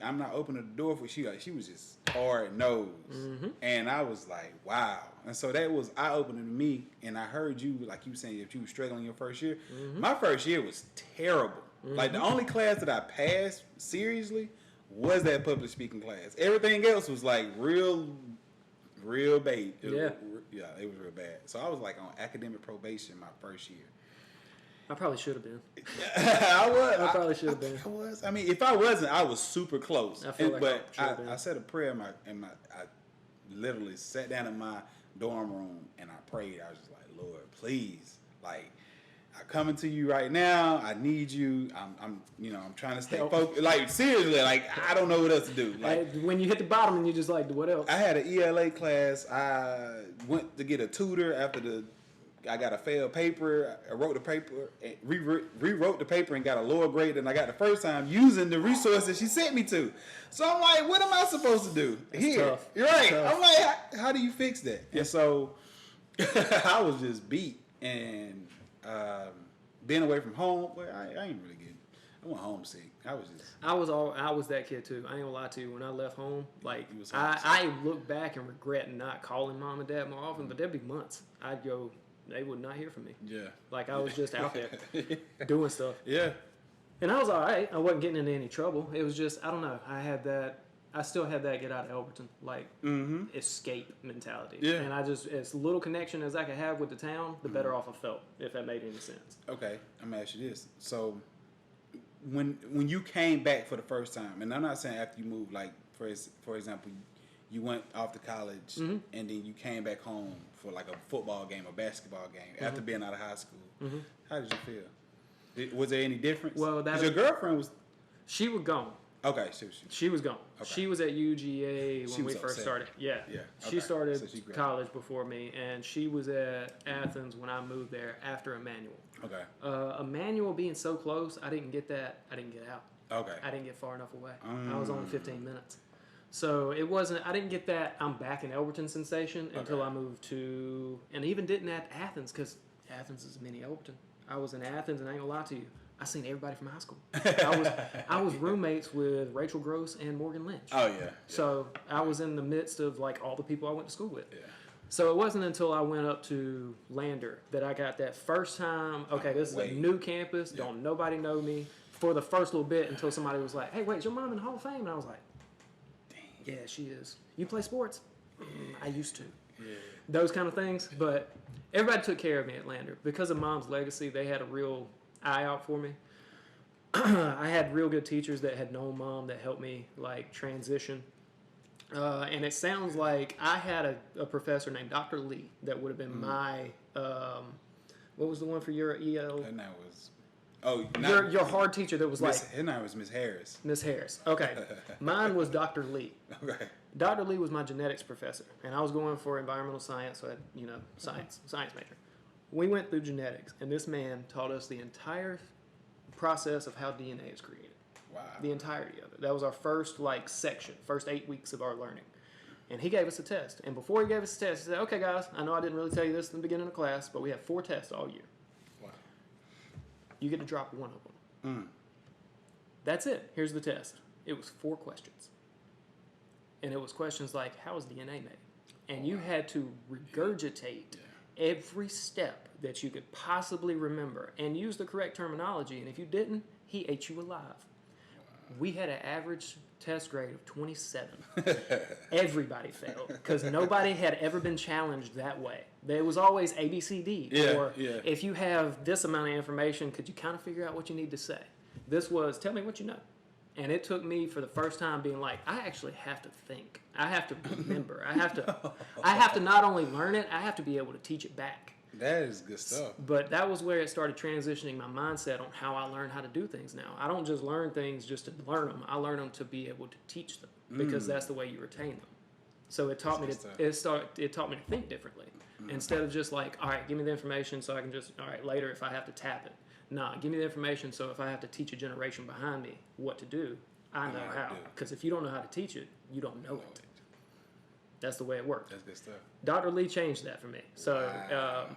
I'm not opening the door for you. Like, she was just hard nosed, and I was like, wow. And so that was eye opening to me. And I heard you, like you were saying, if you were struggling your first year, my first year was terrible. Like, the only class that I passed seriously was that public speaking class. Everything else was like real bad. It was real bad. So I was like on academic probation my first year. I probably should have been. I was. I probably should have been. I was. I mean, if I wasn't, I was super close. I feel like but I should have been. I said a prayer I literally sat down in my dorm room and I prayed. I was just like, Lord, please, like, I'm coming to you right now. I need you. I'm trying to stay focused. Like, seriously, like, I don't know what else to do. Like, when you hit the bottom and you're just like, what else? I had an ELA class. I went to get a tutor after I got a failed paper. I wrote the paper, and rewrote the paper, and got a lower grade than I got the first time using the resources she sent me to. So I'm like, what am I supposed to do here? Tough. You're right. Tough. I'm like, how do you fix that? And so I was just beat, and being away from home. Well, I ain't really getting. I went homesick. I was that kid too. I ain't gonna lie to you. When I left home, like You was I look back and regret not calling mom and dad more often. But there'd be months I'd go, they would not hear from me. Yeah. Like I was just out there doing stuff. Yeah. And I was all right. I wasn't getting into any trouble. It was just I don't know. I still had that get out of Elberton, like escape mentality. Yeah. And I just, as little connection as I could have with the town, the better off I felt, if that made any sense. Okay, I'm gonna ask you this. So, when you came back for the first time, and I'm not saying after you moved, like for example, you went off to college and then you came back home for like a football game, a basketball game after being out of high school. How did you feel? Was there any difference? Well, 'cause your girlfriend was. She was gone. Okay, She was gone. Okay. She was at UGA when we first upset. started. Yeah. Yeah. She Okay. started So she graduated. college before me, and she was at Athens when I moved there after Emmanuel. Okay. Emmanuel being so close, I didn't get that. I didn't get out. Okay. I didn't get far enough away. I was only 15 minutes. So it wasn't, I didn't get that I'm back in Elberton sensation until I moved to, and even didn't at Athens, because Athens is mini Elberton. I was in Athens, and I ain't gonna lie to you, I seen everybody from high school. I was roommates with Rachel Gross and Morgan Lynch. Oh yeah. So I was in the midst of like all the people I went to school with. Yeah. So it wasn't until I went up to Lander that I got that first time, okay, this is a new campus, don't nobody know me, for the first little bit until somebody was like, hey, wait, is your mom in the Hall of Fame? And I was like, dang, yeah, she is. You play sports? I used to. Yeah. Those kind of things. But everybody took care of me at Lander. Because of mom's legacy, they had a real eye out for me. I had real good teachers that had known mom that helped me like transition. And it sounds like I had a professor named Dr. Lee that would have been my, what was the one for your EL? Her name was, Your hard teacher that was like. Her name was Miss Harris. Miss Harris. Okay. Mine was Dr. Lee. Okay. Dr. Lee was my genetics professor, and I was going for environmental science, so I had, science major. We went through genetics, and this man taught us the entire process of how DNA is created. Wow. The entirety of it. That was our first section, first 8 weeks of our learning. And he gave us a test. And before he gave us a test, he said, okay, guys, I know I didn't really tell you this in the beginning of class, but we have 4 tests all year. Wow. You get to drop one of them. That's it. Here's the test. It was 4 questions. And it was questions like, how is DNA made? And you had to regurgitate every step that you could possibly remember and use the correct terminology. And if you didn't, he ate you alive. Wow. We had an average test grade of 27. Everybody failed because nobody had ever been challenged that way. There was always A, B, C, D. Or if you have this amount of information, could you kind of figure out what you need to say? This was, tell me what you know. And it took me for the first time being like, I actually have to think. I have to remember. I have to not only learn it, I have to be able to teach it back. That is good stuff. But that was where it started transitioning my mindset on how I learn how to do things now. I don't just learn things just to learn them. I learn them to be able to teach them because that's the way you retain them. So it taught me it taught me to think differently. Instead of just like, all right, give me the information so I can just, all right, later if I have to tap it. Nah, give me the information so if I have to teach a generation behind me what to do, I know how. Because if you don't know how to teach it, you don't know it. That's the way it worked. That's good stuff. Dr. Lee changed that for me. So,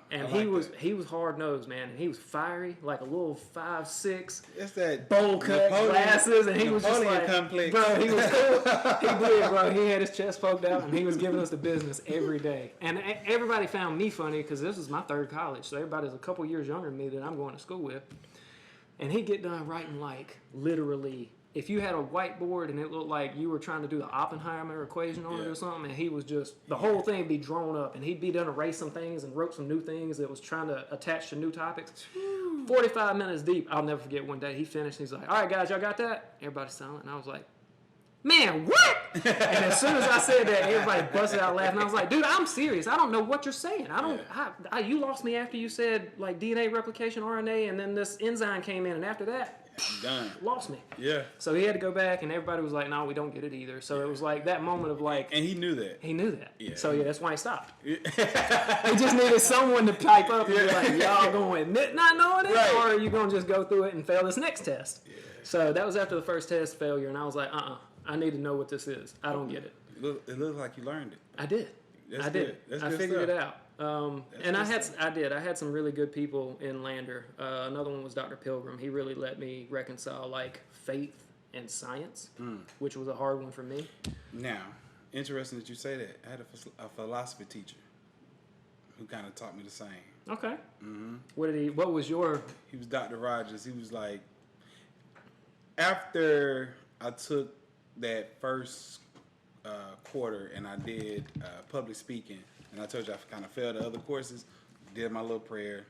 and he was hard nosed, man, and he was fiery, like a little 5'6". It's that bowl cut glasses, and he was just like, complex. bro, he was cool. He did, bro. He had his chest poked out, and he was giving us the business every day. And everybody found me funny because this was my 3rd college, so everybody's a couple years younger than me that I'm going to school with. And he'd get done writing like literally. If you had a whiteboard and it looked like you were trying to do the Oppenheimer equation on it or something, and he was just, the whole thing would be drawn up, and he'd be done erase some things and wrote some new things that was trying to attach to new topics. 45 minutes deep. I'll never forget one day he finished and he's like, all right, guys, y'all got that? Everybody's silent. And I was like, man, what? And as soon as I said that, everybody busted out laughing. I was like, dude, I'm serious. I don't know what you're saying. You lost me after you said like DNA replication, RNA, and then this enzyme came in, and after that, I'm done. Lost me. Yeah. So he had to go back, and everybody was like, no, we don't get it either. So it was like that moment of like. And he knew that. He knew that. Yeah. So that's why he stopped. He just needed someone to pipe up and be like, y'all going to admit not knowing it, or are you going to just go through it and fail this next test? Yeah. So that was after the first test failure, and I was like, I need to know what this is. I don't get it. It looked like you learned it. I did. That's I did. That's I good figured stuff. it out. And I had some really good people in Lander. Another one was Dr. Pilgrim. He really let me reconcile like faith and science, which was a hard one for me. Now, interesting that you say that. I had a philosophy teacher who kind of taught me the same. Okay. Mm-hmm. What was your? He was Dr. Rogers. He was like, after I took that first quarter and I did public speaking, and I told you I kind of failed the other courses, did my little prayer.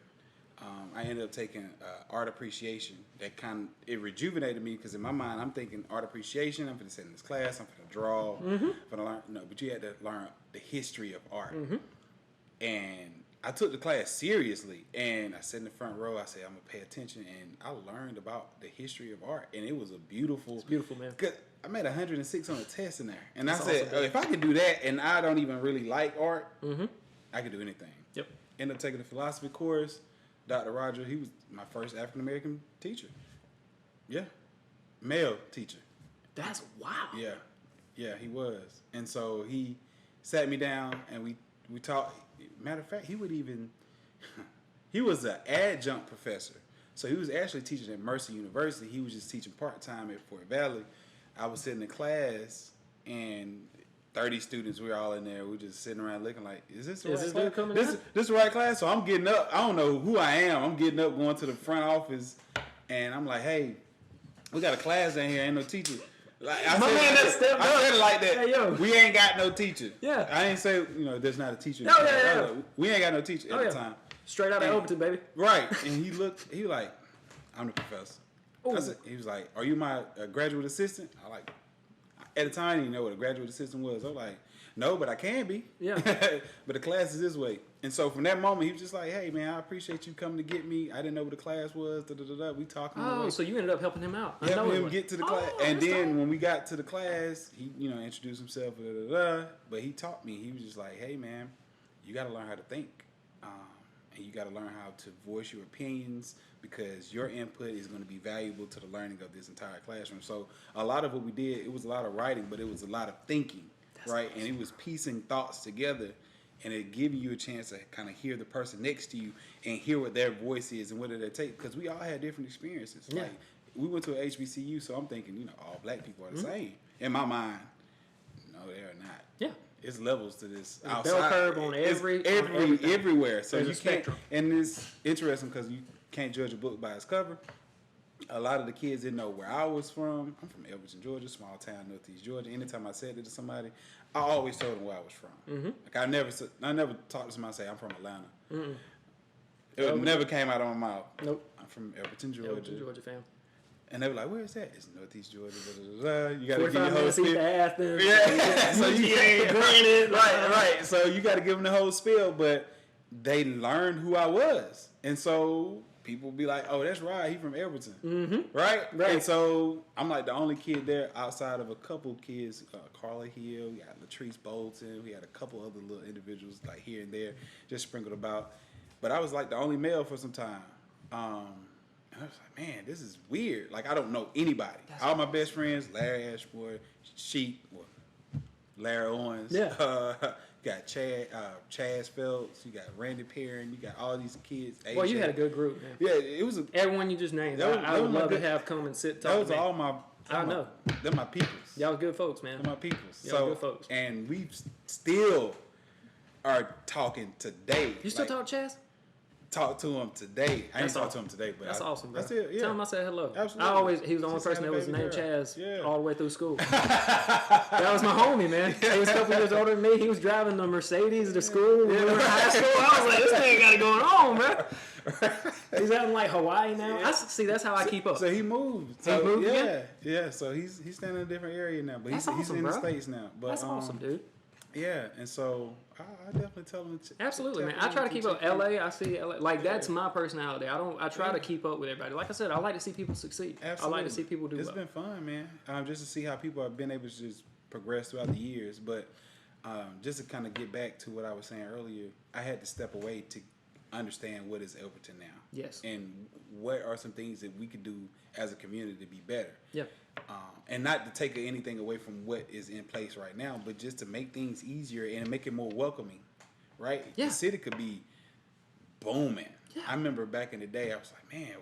I ended up taking art appreciation. It rejuvenated me because in my mind I'm thinking art appreciation. I'm going to sit in this class. I'm going to draw. I'm going to learn. No, but you had to learn the history of art. And I took the class seriously. And I sat in the front row. I said I'm going to pay attention. And I learned about the history of art. And it was a beautiful. It's beautiful, man. Cause I made 106 on the test in there. And That's I said, awesome, if I can do that, and I don't even really like art, I can do anything. Yep. Ended up taking the philosophy course. Dr. Roger, he was my first African-American teacher. Yeah. Male teacher. That's wow. Yeah. Yeah, he was. And so he sat me down and we talked. Matter of fact, he was an adjunct professor. So he was actually teaching at Mercer University. He was just teaching part-time at Fort Valley. I was sitting in class and 30 students, we were all in there. We were just sitting around looking like, is this the right class? This the right class? So I'm getting up. I don't know who I am. I'm getting up, going to the front office, and I'm like, hey, we got a class in here. Ain't no teacher. Like, I said it like that. Hey, yo. We ain't got no teacher. Yeah. I ain't say, there's not a teacher. No, yeah. We ain't got no teacher at the time. Straight out of Elberton, baby. Right. And he was like, I'm the professor. He was like, are you my graduate assistant? At the time, I didn't even know what a graduate assistant was. I was like, no, but I can be. Yeah. But the class is this way. And so from that moment, he was just like, hey, man, I appreciate you coming to get me. I didn't know what the class was. We talking. Oh, so you ended up helping him out. Helping him get to the class. And then when we got to the class, he, introduced himself. But he taught me. He was just like, hey, man, you got to learn how to think. And you got to learn how to voice your opinions because your input is going to be valuable to the learning of this entire classroom. So a lot of what we did, it was a lot of writing, but it was a lot of thinking, right? Awesome. And it was piecing thoughts together, and it giving you a chance to kind of hear the person next to you and hear what their voice is and what did they take, because we all had different experiences. Yeah. Like we went to a HBCU, so I'm thinking, all black people are the same. In my mind, no, they are not. Yeah. It's levels to this. Outside. Bell curve on everywhere. So there's you can't, and it's interesting because you can't judge a book by its cover. A lot of the kids didn't know where I was from. I'm from Elberton, Georgia, small town, Northeast Georgia. Anytime I said it to somebody, I always told them where I was from. Like I never talked to somebody and say I'm from Atlanta. It never came out of my mouth. Nope. I'm from Elberton, Georgia. Elberton, Georgia, fam. And they were like, where is that? It's Northeast Georgia. You got to give your whole spiel. Yeah. So you can't. Right. So you got to give them the whole spiel, but they learned who I was. And so people be like, oh, that's right. He from Elberton. Right. And so I'm like the only kid there outside of a couple kids, Carla Hill, we got Latrice Bolton. We had a couple other little individuals like here and there just sprinkled about. But I was like the only male for some time. And I was like, man, this is weird. Like, I don't know anybody. All my best friends, Larry Ashmore, Sheik, Larry Owens. Yeah. You got Chaz Phelps. You got Randy Perrin. You got all these kids. AJ. Well, you had a good group, man. Yeah, it was everyone you just named. I would love to have come and sit. That was all my. I know. They're my peoples. Y'all good folks, man. They're my peoples. Y'all good folks. And we still are talking today. You still talk Chaz? Talk to him today. I didn't talk to him today, but that's awesome, bro. That's it. Yeah. Tell him I said hello. Absolutely. He was the only person that was named Chaz all the way through school. That was my homie, man. He was a couple years older than me. He was driving the Mercedes to school when we were in high school. I was like, this thing got it going on, bro. He's out in like Hawaii now. Yeah. See, that's how I keep up. So he moved. So he moved again? Yeah. So he's staying in a different area now, but he's in the States now. But, that's awesome, dude. Yeah, and so I definitely tell them. Absolutely, man. I try to keep up. LA, I see LA. Like that's my personality. I try to keep up with everybody. Like I said, I like to see people succeed. Absolutely. I like to see people do well. It's been fun, man. Just to see how people have been able to just progress throughout the years. But just to kind of get back to what I was saying earlier, I had to step away to understand what is Elberton now. Yes. And what are some things that we could do as a community to be better. Yeah. And not to take anything away from what is in place right now, but just to make things easier and make it more welcoming, right? Yeah. The city could be booming. Yeah. I remember back in the day, I was like, man,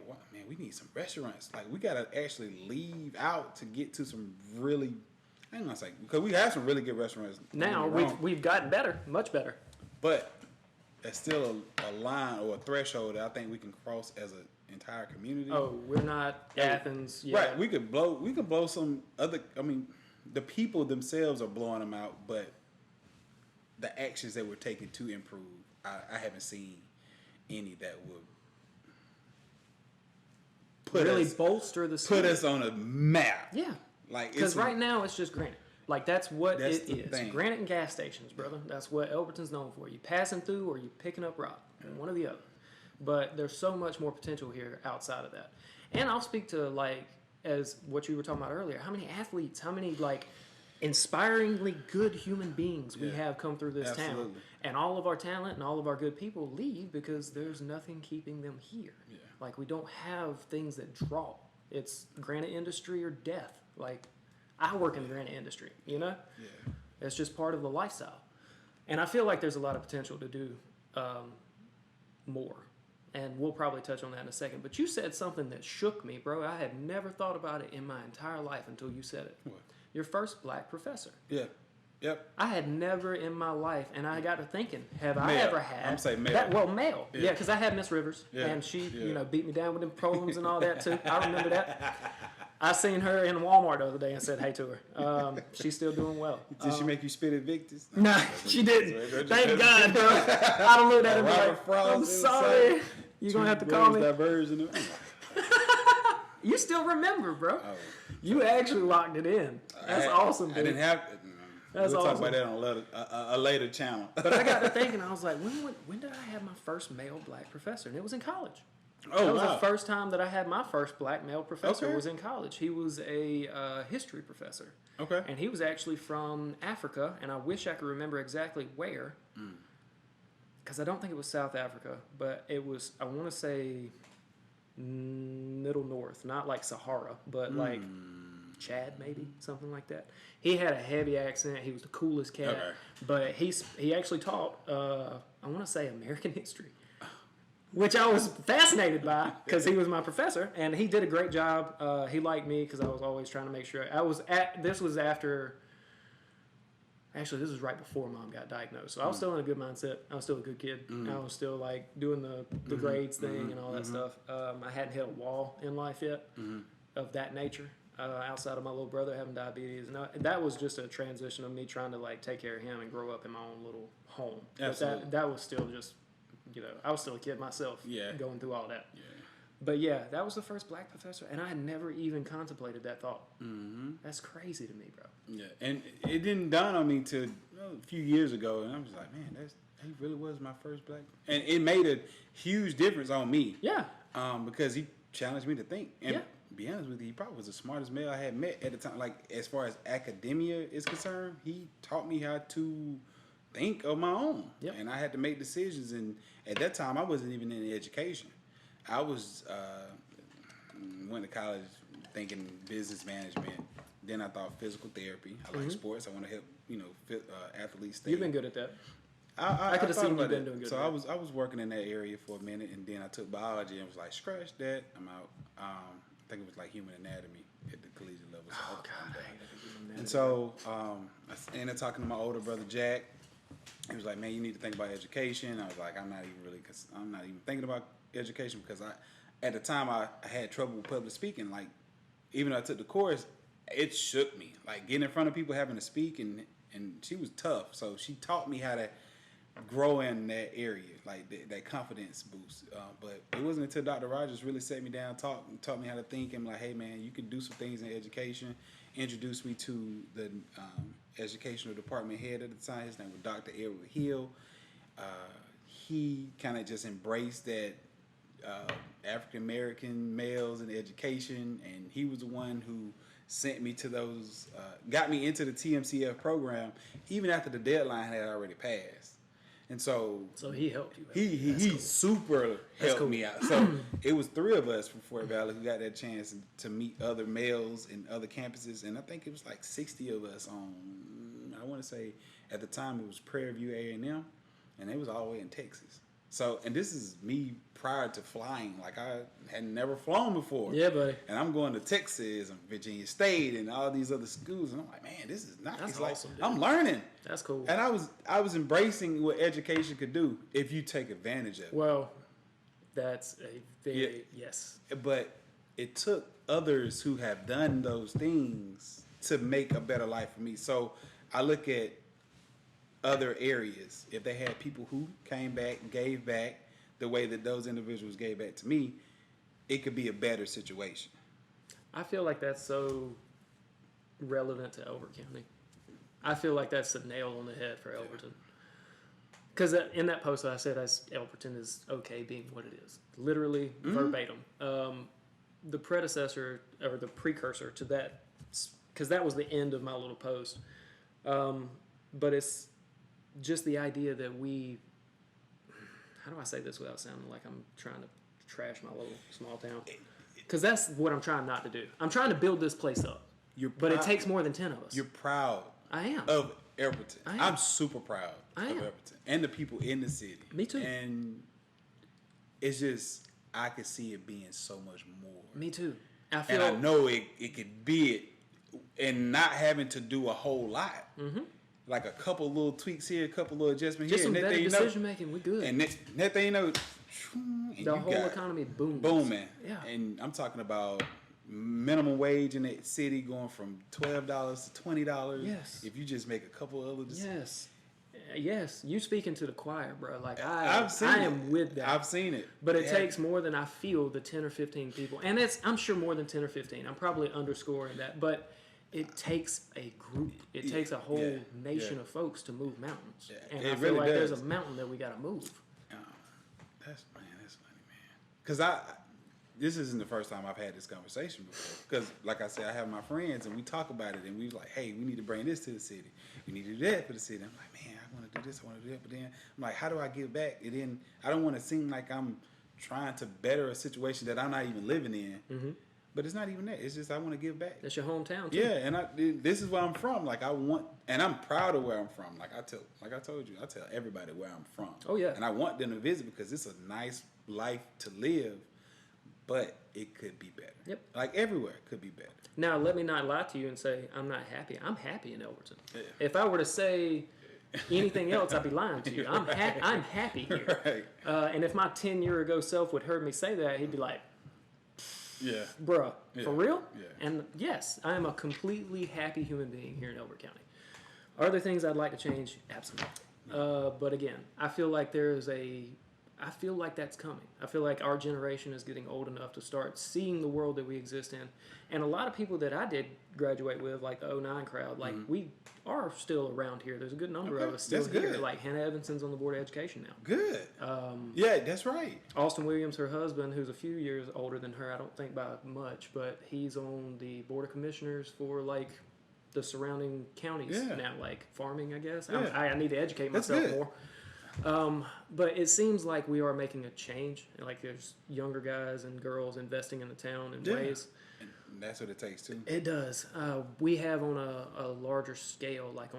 we need some restaurants. Like, we got to actually leave out to get to some really, I ain't gonna say, because we have some really good restaurants. Now, we've gotten better, much better. But that's still a line or a threshold that I think we can cross as an entire community. Oh, we're not Athens. Yeah. Right. We could blow some other, I mean, the people themselves are blowing them out, but the actions that we're taking to improve, I haven't seen any that would bolster the city. Put us on a map. Yeah. Like, because right now it's just granite. Like, that's what it is. Thing. Granite and gas stations, brother. That's what Elberton's known for. You passing through or you picking up rock. One or the other. But there's so much more potential here outside of that. And I'll speak to, like, as what you were talking about earlier, how many athletes, how many, like, inspiringly good human beings we have come through this town. And all of our talent and all of our good people leave because there's nothing keeping them here. Yeah. Like, we don't have things that draw. It's granite industry or death. Like, I work in the granite industry, you know? Yeah. It's just part of the lifestyle. And I feel like there's a lot of potential to do more. And we'll probably touch on that in a second. But you said something that shook me, bro. I had never thought about it in my entire life until you said it. What? Your first black professor. Yeah. Yep. I had never in my life, and I got to thinking, have I ever had... I'm saying male. Male. Yeah, because I had Miss Rivers, and she, beat me down with them problems and all that, too. I remember that. I seen her in Walmart the other day and said hey to her. She's still doing well. Did she make you spit at Victor's? Nah, she didn't. Thank God, bro. I don't look at him like, I'm sorry. You're going to have to call me. You still remember, bro. Oh. You actually locked it in. That's awesome, dude. I didn't have... That's we'll awesome. talk about that on a later channel. But I got to thinking, I was like, when did I have my first male black professor? And it was in college. Oh, that was the first time that I had my first black male professor was in college. He was a history professor. Okay. And he was actually from Africa, and I wish I could remember exactly where. Because I don't think it was South Africa, but it was, I want to say, middle north. Not like Sahara, but like Chad, maybe, something like that. He had a heavy accent. He was the coolest cat. Okay. But he actually taught, I want to say, American history. Which I was fascinated by because he was my professor, and he did a great job. He liked me because I was always trying to make sure. This was after, actually, this was right before Mom got diagnosed. So I was still in a good mindset. I was still a good kid. I was still, like, doing the grades thing and all that stuff. I hadn't hit a wall in life yet of that nature outside of my little brother having diabetes. And that was just a transition of me trying to, like, take care of him and grow up in my own little home. Absolutely. But that was still just... I was still a kid myself going through all that. Yeah. But yeah, that was the first black professor, and I had never even contemplated that thought. That's crazy to me, bro. Yeah, and it didn't dawn on me till a few years ago, and I was like, man, he really was my first black. And it made a huge difference on me. Yeah. Because he challenged me to think. And to be honest with you, he probably was the smartest male I had met at the time. Like, as far as academia is concerned, he taught me how to think of my own. Yep. And I had to make decisions. And at that time, I wasn't even in education. I was went to college thinking business management. Then I thought physical therapy. I like sports. I want to help athletes stay. You've been good at that. I could have seen you've been doing good. So I was working in that area for a minute, and then I took biology and was like, scratch that. I'm out. I think it was like human anatomy at the collegiate level. So God, I hated human anatomy. And so I ended up talking to my older brother Jack. He was like, man, you need to think about education. I was like, I'm not even thinking about education because at the time I had trouble with public speaking. Like, even though I took the course, it shook me. Like, getting in front of people, having to speak, and she was tough. So she taught me how to grow in that area, like that confidence boost. But it wasn't until Dr. Rogers really sat me down, taught me how to think, and like, hey man, you can do some things in education. Introduced me to the educational department head at the time. His name was Dr. Edward Hill. He kind of just embraced that African American males in education, and he was the one who sent me to those, got me into the TMCF program, even after the deadline had already passed. And so he helped you. He cool. Super helped me out. So it was 3 of us from Fort Valley who got that chance to meet other males in other campuses, and I think it was like 60 of us on. I want to say at the time it was Prairie View A&M, and they was all the way in Texas. So, and this is me prior to flying. Like, I had never flown before. Yeah, buddy. And I'm going to Texas and Virginia State and all these other schools, and I'm like, man, this is nice. That's like, awesome, dude. I'm learning. That's cool. And I was embracing what education could do if you take advantage of it. Well, that's a very yes. But it took others who have done those things to make a better life for me. So I look at other areas. If they had people who came back, gave back the way that those individuals gave back to me, it could be a better situation. I feel like that's so relevant to Elberton County. I feel like that's the nail on the head for Elberton. Because in that post I said Elberton is okay being what it is. Literally, verbatim. The predecessor, or the precursor to that, because that was the end of my little post. But it's just the idea that we, how do I say this without sounding like I'm trying to trash my little small town? Because that's what I'm trying not to do. I'm trying to build this place up. But it takes more than 10 of us. You're proud. I am. Of Elberton. I'm super proud of Elberton and the people in the city. Me too. And it's just, I could see it being so much more. Me too. And I know it could be it, and not having to do a whole lot. Mm-hmm. Like a couple little tweaks here, a couple little adjustments just here. Just some better decision making, we good. And that thing, the whole economy booming. Yeah. And I'm talking about minimum wage in that city going from $12 to $20. Yes. If you just make a couple other decisions. Yes, you speaking to the choir, bro. Like I am with that. I've seen it. But it takes more than I feel the 10 or 15 people. And I'm sure more than 10 or 15. I'm probably underscoring that, but it takes a group. It takes a whole nation of folks to move mountains. Yeah. And I feel like there's a mountain that we got to move. That's funny, man. Because this isn't the first time I've had this conversation before. Because, like I said, I have my friends, and we talk about it, and we like, hey, we need to bring this to the city. We need to do that for the city. I'm like, man, I want to do this, I want to do that. But then I'm like, how do I give back? And then I don't want to seem like I'm trying to better a situation that I'm not even living in. Mm-hmm. But it's not even that. It's just I want to give back. That's your hometown, too. Yeah, and this is where I'm from. Like, I want, and I'm proud of where I'm from. Like I told you, I tell everybody where I'm from. Oh, yeah. And I want them to visit because it's a nice life to live, but it could be better. Yep. Like, everywhere could be better. Now, let me not lie to you and say I'm not happy. I'm happy in Elberton. Yeah. If I were to say anything else, I'd be lying to you. I'm happy here. Right. And if my 10-year-ago self would heard me say that, he'd be like, yeah, bruh, for real? Yeah. And yes, I am a completely happy human being here in Elberton County. Are there things I'd like to change? Absolutely. But again, I feel like I feel like that's coming. I feel like our generation is getting old enough to start seeing the world that we exist in. And a lot of people that I did graduate with, like the 09 crowd, like we are still around here. There's a good number of us still here. Like Hannah Evanson's on the Board of Education now. Good. Yeah, that's right. Austin Williams, her husband, who's a few years older than her, I don't think by much, but he's on the Board of Commissioners for like the surrounding counties now, like farming, I guess. Yeah. I need to educate myself more. But it seems like we are making a change. Like there's younger guys and girls investing in the town in ways. And that's what it takes too. It does. We have on a larger scale, like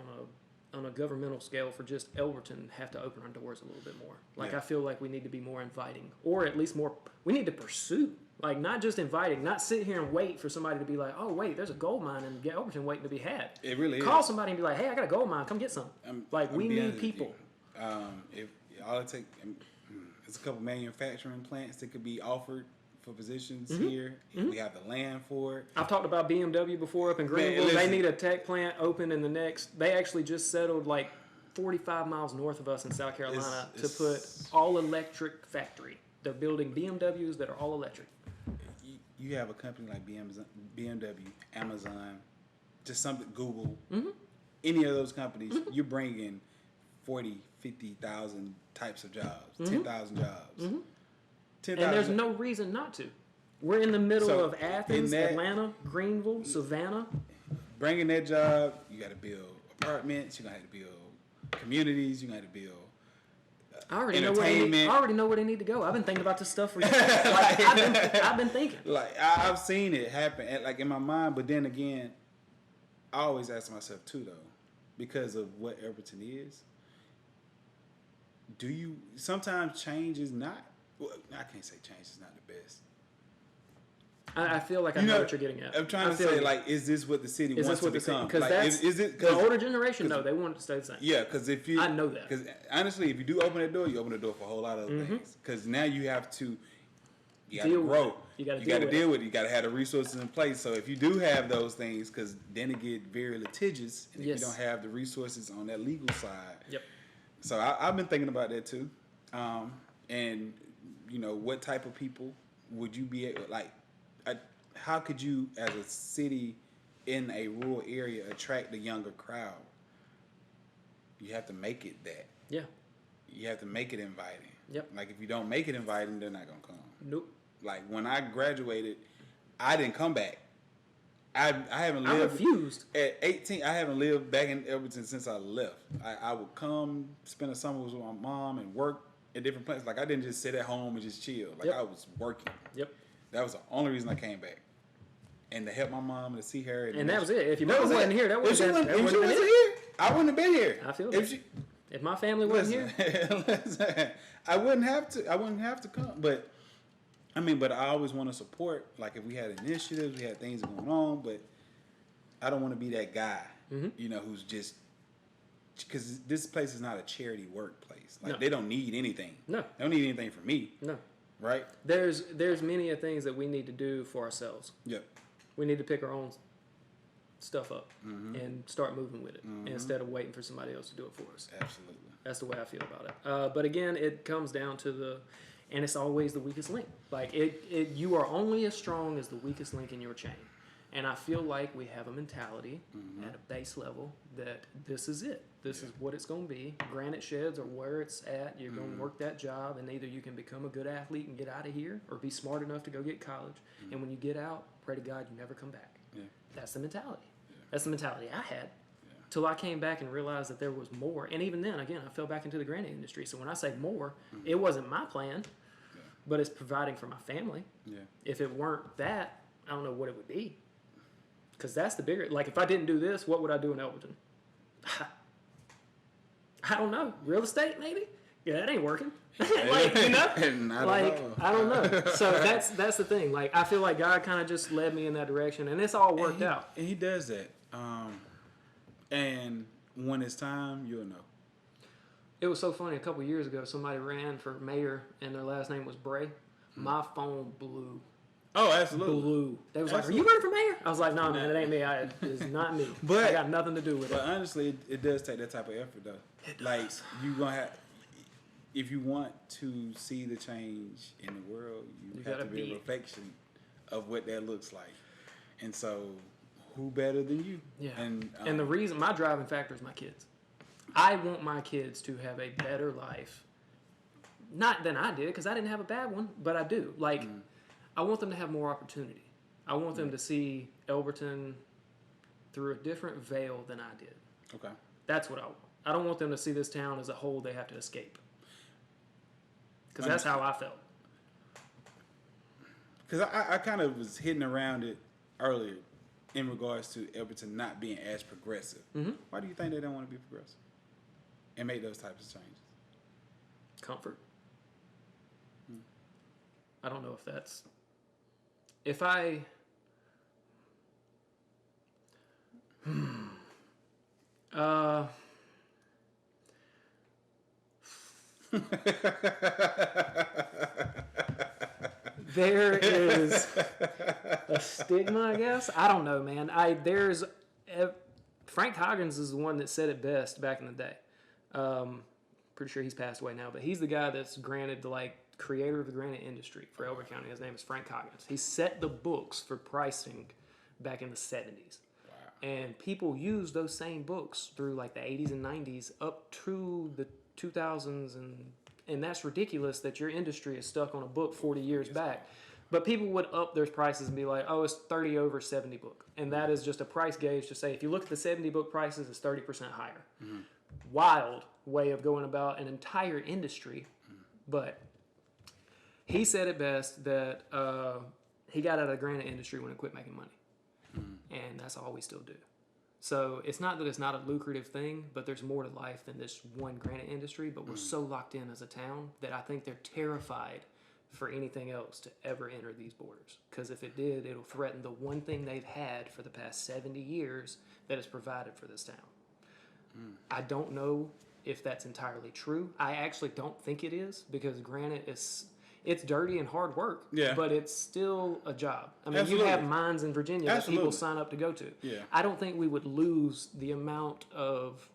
on a governmental scale for just Elberton, have to open our doors a little bit more. Like I feel like we need to be more inviting, or at least more. We need to pursue. Like not just inviting, not sit here and wait for somebody to be like, oh wait, there's a gold mine in Elberton waiting to be had. It really is. Call somebody and be like, hey, I got a gold mine, come get some. We need people. If all it takes, there's a couple manufacturing plants that could be offered for positions here. We have the land for it. I've talked about BMW before up in Greenville. They need a tech plant open in the next. They actually just settled like 45 miles north of us in South Carolina to put all electric factory. They're building BMWs that are all electric. You have a company like BMW, Amazon, just something, Google, any of those companies, you're bringing 40, 50,000 types of jobs, 10,000 jobs. 10,000. And there's no reason not to. We're in the middle of Athens, Atlanta, Greenville, Savannah. Bringing that job, you got to build apartments, you're going to have to build communities, you're going to have to build I already know where they need to go. I've been thinking about this stuff for years. I've been thinking. Like I've seen it happen, like in my mind. But then again, I always ask myself too, though, because of what Elberton is. do you sometimes change is not? Well, I can't say change is not the best. I feel like I know what you're getting at. I'm trying to say, like, is this what the city wants to become? Because like, is it the older generation? No, they want it to stay the same. Yeah, because if you, I know that. Because honestly, if you do open that door, you open the door for a whole lot of other things. Because now you have to, you got to grow. You got to deal with it. You got to have the resources in place. So if you do have those things, because then it get very litigious, and if you don't have the resources on that legal side. Yep. So I've been thinking about that too, and you know, what type of people would you be able, like? How could you, as a city in a rural area, attract the younger crowd? You have to make it that. Yeah. You have to make it inviting. Yep. Like, if you don't make it inviting, they're not going to come. Nope. Like, when I graduated, I didn't come back. I haven't lived. I refused. At 18, I haven't lived back in Elberton since I left. I would come, spend a summer with my mom, and work at different places. Like, I didn't just sit at home and just chill. Like, I was working. Yep. That was the only reason I came back. And to help my mom and to see her. And that was it. If your mom wasn't here, that would have been If she wasn't here, I wouldn't have been here. I feel that. If my family wasn't here. Listen, I wouldn't have to come. But, I mean, I always want to support. Like, if we had initiatives, we had things going on. But I don't want to be that guy, you know, who's just. Because this place is not a charity workplace. Like, they don't need anything. No. They don't need anything from me. No. Right? There's many things that we need to do for ourselves. Yep. We need to pick our own stuff up and start moving with it instead of waiting for somebody else to do it for us. Absolutely. That's the way I feel about it. But again, it comes down to and it's always the weakest link. Like you are only as strong as the weakest link in your chain. And I feel like we have a mentality at a base level that this is it. This is what it's going to be. Granite sheds are where it's at. You're going to work that job, and either you can become a good athlete and get out of here, or be smart enough to go get college. And when you get out, pray to God you never come back. Yeah. That's the mentality. Yeah. That's the mentality I had. Till I came back and realized that there was more. And even then, again, I fell back into the granite industry. So when I say more, it wasn't my plan, but it's providing for my family. Yeah. If it weren't that, I don't know what it would be. Because that's the bigger, like, if I didn't do this, what would I do in Elberton? I don't know. Real estate, maybe? Yeah, that ain't working. Like, you know? Like, I don't know. So that's the thing. Like, I feel like God kind of just led me in that direction, and it's all worked out. And he does that. And when it's time, you'll know. It was so funny. A couple years ago, somebody ran for mayor, and their last name was Bray. My phone blew. Oh, absolutely. Blue. They was like, "Are you running for mayor?" I was like, "No, man, it ain't me. It's not me. But I got nothing to do with it." But honestly, it does take that type of effort, though. It does. Like, you gonna have, if you want to see the change in the world, you have to be a reflection of what that looks like. And so, who better than you? Yeah. And the reason, my driving factor is my kids. I want my kids to have a better life. Not than I did, because I didn't have a bad one, but I do. Like. I want them to have more opportunity. I want them to see Elberton through a different veil than I did. Okay. That's what I want. I don't want them to see this town as a whole they have to escape. Because that's how I felt. Because I kind of was hitting around it earlier in regards to Elberton not being as progressive. Mm-hmm. Why do you think they don't want to be progressive and make those types of changes? Comfort. I don't know if that's... If I... there is a stigma, I guess. I don't know, man. Frank Hoggins is the one that said it best back in the day. Pretty sure he's passed away now, but he's the guy that's granted the creator of the granite industry for Elberton County. His name is Frank Hoggins. He set the books for pricing back in the 70s. Wow. And people use those same books through the 80s and 90s up to the 2000s, and that's ridiculous that your industry is stuck on a book 40 years back. But people would up their prices and be like, oh, it's 30 over 70 book. And that is just a price gauge to say, if you look at the 70 book prices, it's 30% higher. Mm-hmm. Wild way of going about an entire industry. Mm-hmm. But he said it best that he got out of the granite industry when he quit making money. Mm-hmm. And that's all we still do. So it's not that it's not a lucrative thing, but there's more to life than this one granite industry. But we're so locked in as a town that I think they're terrified for anything else to ever enter these borders. Because if it did, it'll threaten the one thing they've had for the past 70 years that has provided for this town. I don't know if that's entirely true. I actually don't think it is, because granite it's dirty and hard work, but it's still a job. I mean, you have mines in Virginia that people sign up to go to. Yeah. I don't think we would lose the amount of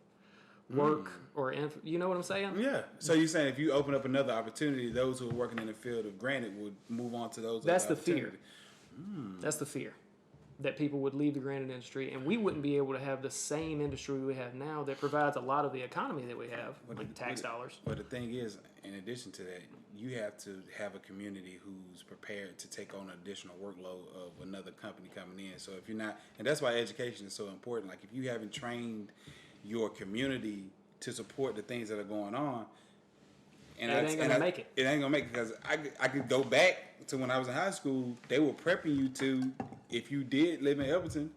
work or you know what I'm saying? Yeah. So you're saying if you open up another opportunity, those who are working in the field of granite would move on to those. That's the fear. That's the fear. That people would leave the granite industry, and we wouldn't be able to have the same industry we have now that provides a lot of the economy that we have, like tax dollars. But the thing is, in addition to that, you have to have a community who's prepared to take on additional workload of another company coming in. So if you're not, and that's why education is so important. Like if you haven't trained your community to support the things that are going on, and it ain't gonna make it. It ain't gonna make it, because I could go back to when I was in high school. They were prepping you to, if you did live in Elberton,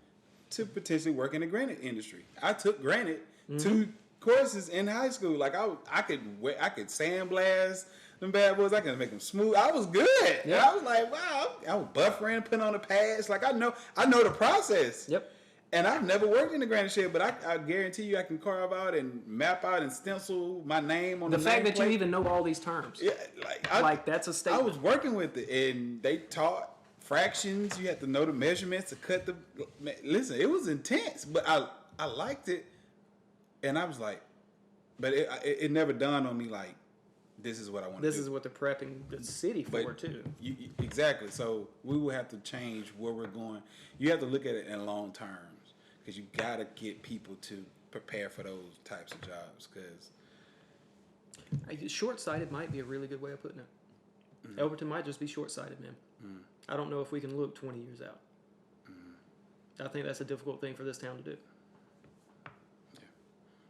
to potentially work in the granite industry. I took granite 2 courses in high school. Like I could sandblast them bad boys. I could make them smooth. I was good. Yeah. I was like, wow. I was buffering, putting on the pads. Like I know the process. Yep. And I've never worked in the granite shed, but I guarantee you I can carve out and map out and stencil my name on the fact that plate. you even know all these terms. Yeah, like that's a statement. I was working with it, and they taught fractions. You had to know the measurements to cut the. Listen, it was intense, but I liked it, and I was like, but it never dawned on me like, this is what I want to do. This is what they're prepping the city for, too. Exactly. So we will have to change where we're going. You have to look at it in long terms, because you got to get people to prepare for those types of jobs. Because short-sighted might be a really good way of putting it. Elberton might just be short-sighted, man. I don't know if we can look 20 years out. I think that's a difficult thing for this town to do. Yeah.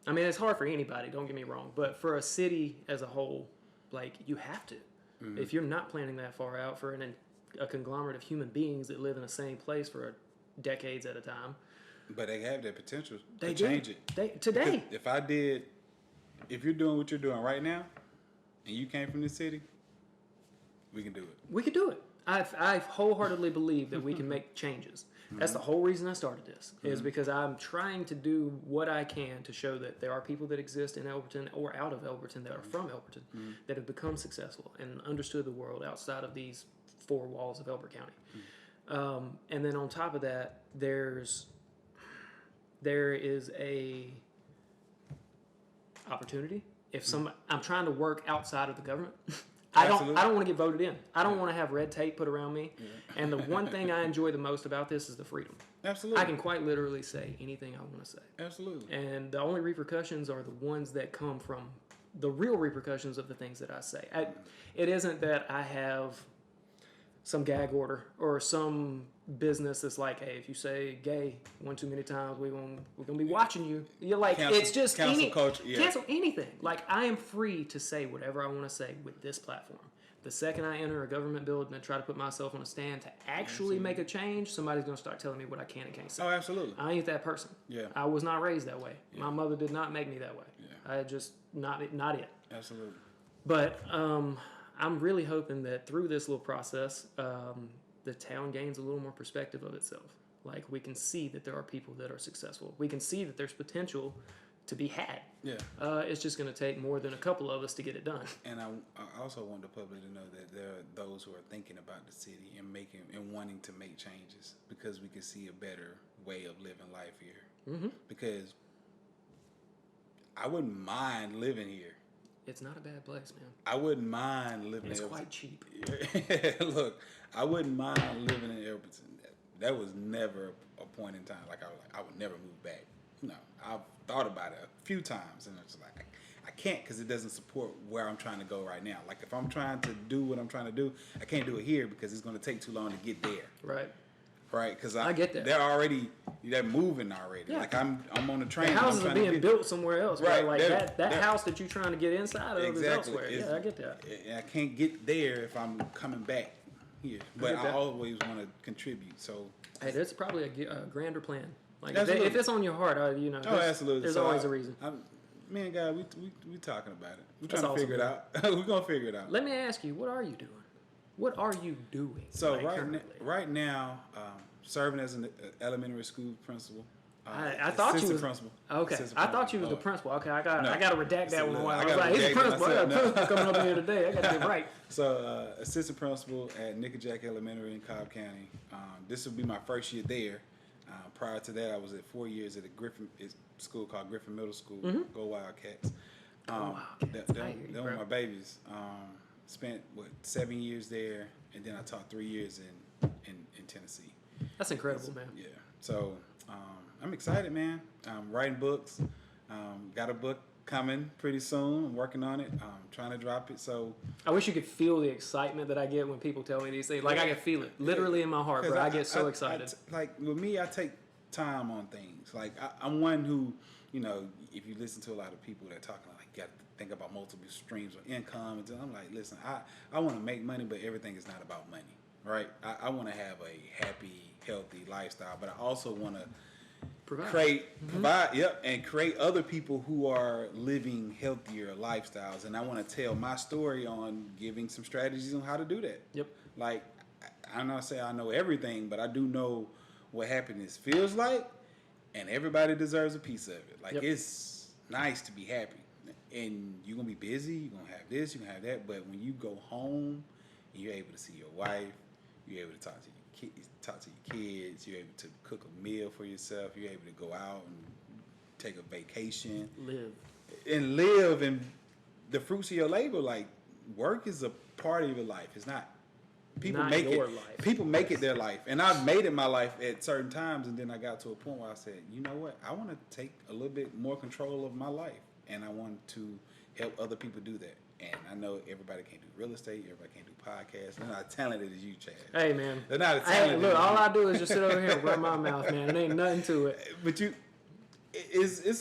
I mean, it's hard for anybody, don't get me wrong, but for a city as a whole, like, you have to. If you're not planning that far out for a conglomerate of human beings that live in the same place for decades at a time. But they have that potential to change it. Today. If you're doing what you're doing right now, and you came from this city, we can do it. We could do it. I wholeheartedly believe that we can make changes. That's the whole reason I started this, is because I'm trying to do what I can to show that there are people that exist in Elberton or out of Elberton that are from Elberton that have become successful and understood the world outside of these 4 walls of Elbert County. And then on top of that, there is a opportunity. If I'm trying to work outside of the government. I don't want to get voted in. I don't want to have red tape put around me. Yeah. And the one thing I enjoy the most about this is the freedom. Absolutely. I can quite literally say anything I want to say. Absolutely. And the only repercussions are the ones that come from the real repercussions of the things that I say. It isn't that I have some gag order or some business that's like, hey, if you say gay one too many times, we're gonna be watching you. You're like, it's just cancel culture. Yeah. Cancel anything. Like, I am free to say whatever I want to say with this platform. The second I enter a government building and try to put myself on a stand to actually make a change, somebody's gonna start telling me what I can and can't say. Oh, absolutely. I ain't that person. Yeah. I was not raised that way. Yeah. My mother did not make me that way. Yeah. I just not it. Absolutely. But I'm really hoping that through this little process, the town gains a little more perspective of itself. Like, we can see that there are people that are successful. We can see that there's potential to be had. Yeah. It's just going to take more than a couple of us to get it done. And I also want the public to know that there are those who are thinking about the city and wanting to make changes, because we can see a better way of living life here. Mm-hmm. Because I wouldn't mind living here. It's not a bad place, man. I wouldn't mind living in Elberton. It's quite cheap. Look, I wouldn't mind living in Elberton. That was never a point in time. Like, I would never move back. No, I've thought about it a few times, and it's like, I can't, because it doesn't support where I'm trying to go right now. Like, if I'm trying to do what I'm trying to do, I can't do it here because it's going to take too long to get there. Right. Right, because I get that. They're moving already. Yeah. Like, I'm on the train. The houses are being built somewhere else. Right. Like, that house that you're trying to get inside of is elsewhere. Yeah, I get that. I can't get there if I'm coming back here. But I always want to contribute. So, hey, that's probably a grander plan Like if it's on your heart, absolutely. There's always a reason. Me and God, we talking about it. We're That's trying to awesome, figure it out. We're gonna figure it out. Let me ask you, what are you doing? What are you doing? So right now, serving as an elementary school principal. I thought you was principal. Okay, I thought you was the principal. Okay, I got to redact that one. I was like, he's the principal. I got a principal coming up here today. I got to get right. So assistant principal at Nickajack Elementary in Cobb County. This will be my first year there. Prior to that, I was at 4 years at a school called Griffin Middle School. Go Wildcats. They were my babies. Spent 7 years there, and then I taught 3 years in Tennessee. That's incredible, man. Yeah. So I'm excited, man. I'm writing books. Got a book coming pretty soon. I'm working on it. Trying to drop it. So I wish you could feel the excitement that I get when people tell me these things. Like I can feel it literally in my heart, bro. I get so excited. Like with me, I take time on things. Like I'm one who, if you listen to a lot of people that talking like you got to think about multiple streams of income, and I'm like, listen, I want to make money, but everything is not about money, right? I want to have a happy, healthy lifestyle, but I also want to provide, and create other people who are living healthier lifestyles. And I want to tell my story on giving some strategies on how to do that. Yep. Like, I'm not saying I know everything, but I do know what happiness feels like, and everybody deserves a piece of it. Like, it's nice to be happy. And you're going to be busy, you're going to have this, you're going to have that, but when you go home and you're able to see your wife, you're able to talk to your kids, you're able to cook a meal for yourself, you're able to go out and take a vacation. Live, and the fruits of your labor. Like, work is a part of your life. It's not. People make it. People make it their life, and I've made it my life at certain times. And then I got to a point where I said, you know what? I want to take a little bit more control of my life, and I want to help other people do that. And I know everybody can't do real estate. Everybody can't do podcasts. They're not as talented as you, Chad. Hey, man. They're not as talented. Look, all I do is just sit over here and rub my mouth, man. It ain't nothing to it. But it is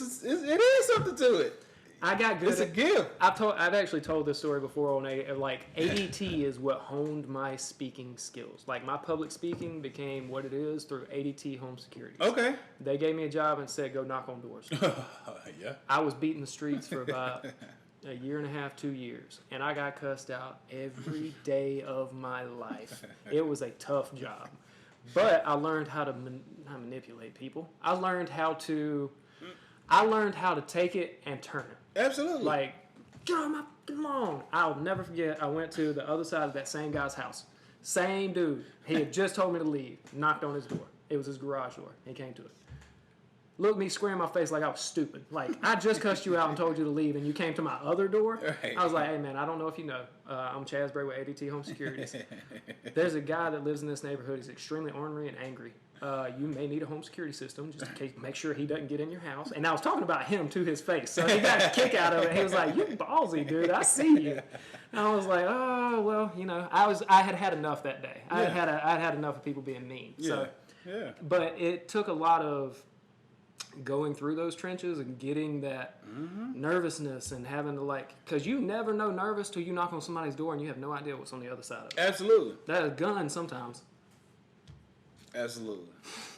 something to it. I got good. It's a gift. I've actually told this story before on ADT is what honed my speaking skills. Like my public speaking became what it is through ADT Home Security. Okay. They gave me a job and said go knock on doors. Yeah. I was beating the streets for about a year and a half, 2 years, and I got cussed out every day of my life. It was a tough job, but I learned how to manipulate people. I learned how to take it and turn it. Absolutely. Like, get on my lawn. I'll never forget. I went to the other side of that same guy's house. Same dude. He had just told me to leave. Knocked on his door. It was his garage door. He came to it. Looked me square in my face like I was stupid. Like, I just cussed you out and told you to leave, and you came to my other door. Right. I was like, hey, man, I don't know if you know. I'm Chasbury with ADT Home Securities. There's a guy that lives in this neighborhood. He's extremely ornery and angry. You may need a home security system just in case, make sure he doesn't get in your house. And I was talking about him to his face. So he got a kick out of it. He was like, you ballsy, dude. I see you. And I was like, oh, well, I had enough that day. I had enough of people being mean. So, but it took a lot of going through those trenches and getting that nervousness and having to because you never know nervous till you knock on somebody's door and you have no idea what's on the other side of it. Absolutely. That is a gun sometimes. Absolutely.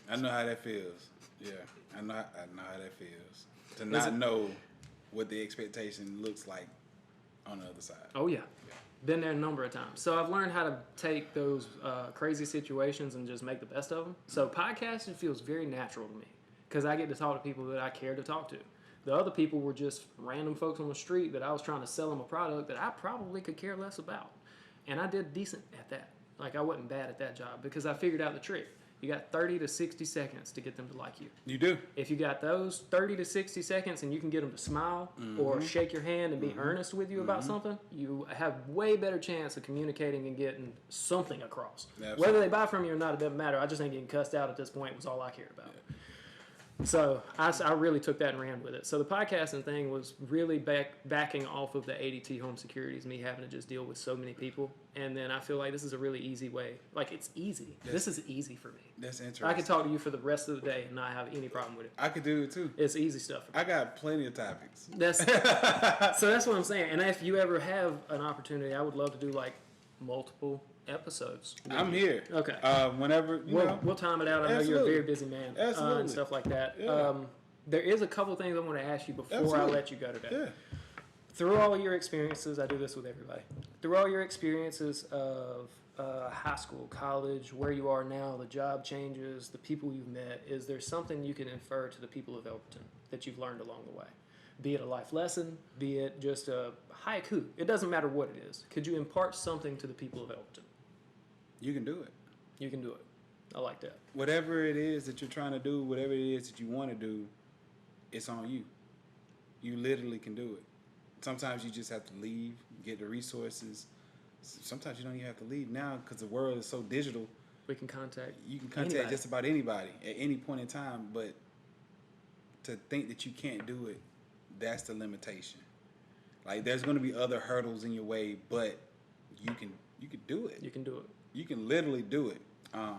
I know how that feels. Yeah. I know how that feels. To not know what the expectation looks like on the other side. Oh, yeah. Been there a number of times. So I've learned how to take those crazy situations and just make the best of them. So podcasting feels very natural to me because I get to talk to people that I care to talk to. The other people were just random folks on the street that I was trying to sell them a product that I probably could care less about. And I did decent at that. Like, I wasn't bad at that job because I figured out the trick. You got 30 to 60 seconds to get them to like you. You do. If you got those 30 to 60 seconds and you can get them to smile or shake your hand and be earnest with you about something, you have way better chance of communicating and getting something across. Absolutely. Whether they buy from you or not, it doesn't matter. I just ain't getting cussed out at this point was all I cared about. Yeah. So I really took that and ran with it. So the podcasting thing was really backing off of the ADT Home Securities, me having to just deal with so many people. And then I feel like this is a really easy way. Like, it's easy. This is easy for me. That's interesting. I could talk to you for the rest of the day and not have any problem with it. I could do it too. It's easy stuff. I got plenty of topics. So that's what I'm saying. And if you ever have an opportunity, I would love to do multiple episodes. I'm here. Okay. Whenever we'll time it out. I know you're a very busy man. Absolutely. And stuff like that. Yeah. There is a couple things I want to ask you before Absolutely. I let you go today. Yeah. Through all your experiences, I do this with everybody. Through all your experiences of high school, college, where you are now, the job changes, the people you've met, is there something you can infer to the people of Elberton that you've learned along the way? Be it a life lesson, be it just a haiku. It doesn't matter what it is. Could you impart something to the people of Elberton? You can do it. You can do it. I like that. Whatever it is that you're trying to do, whatever it is that you want to do, it's on you. You literally can do it. Sometimes you just have to leave, get the resources. Sometimes you don't even have to leave now because the world is so digital. We can contact. You can contact just about anybody at any point in time. But to think that you can't do it, that's the limitation. Like there's going to be other hurdles in your way, but you can do it. You can do it. You can literally do it. I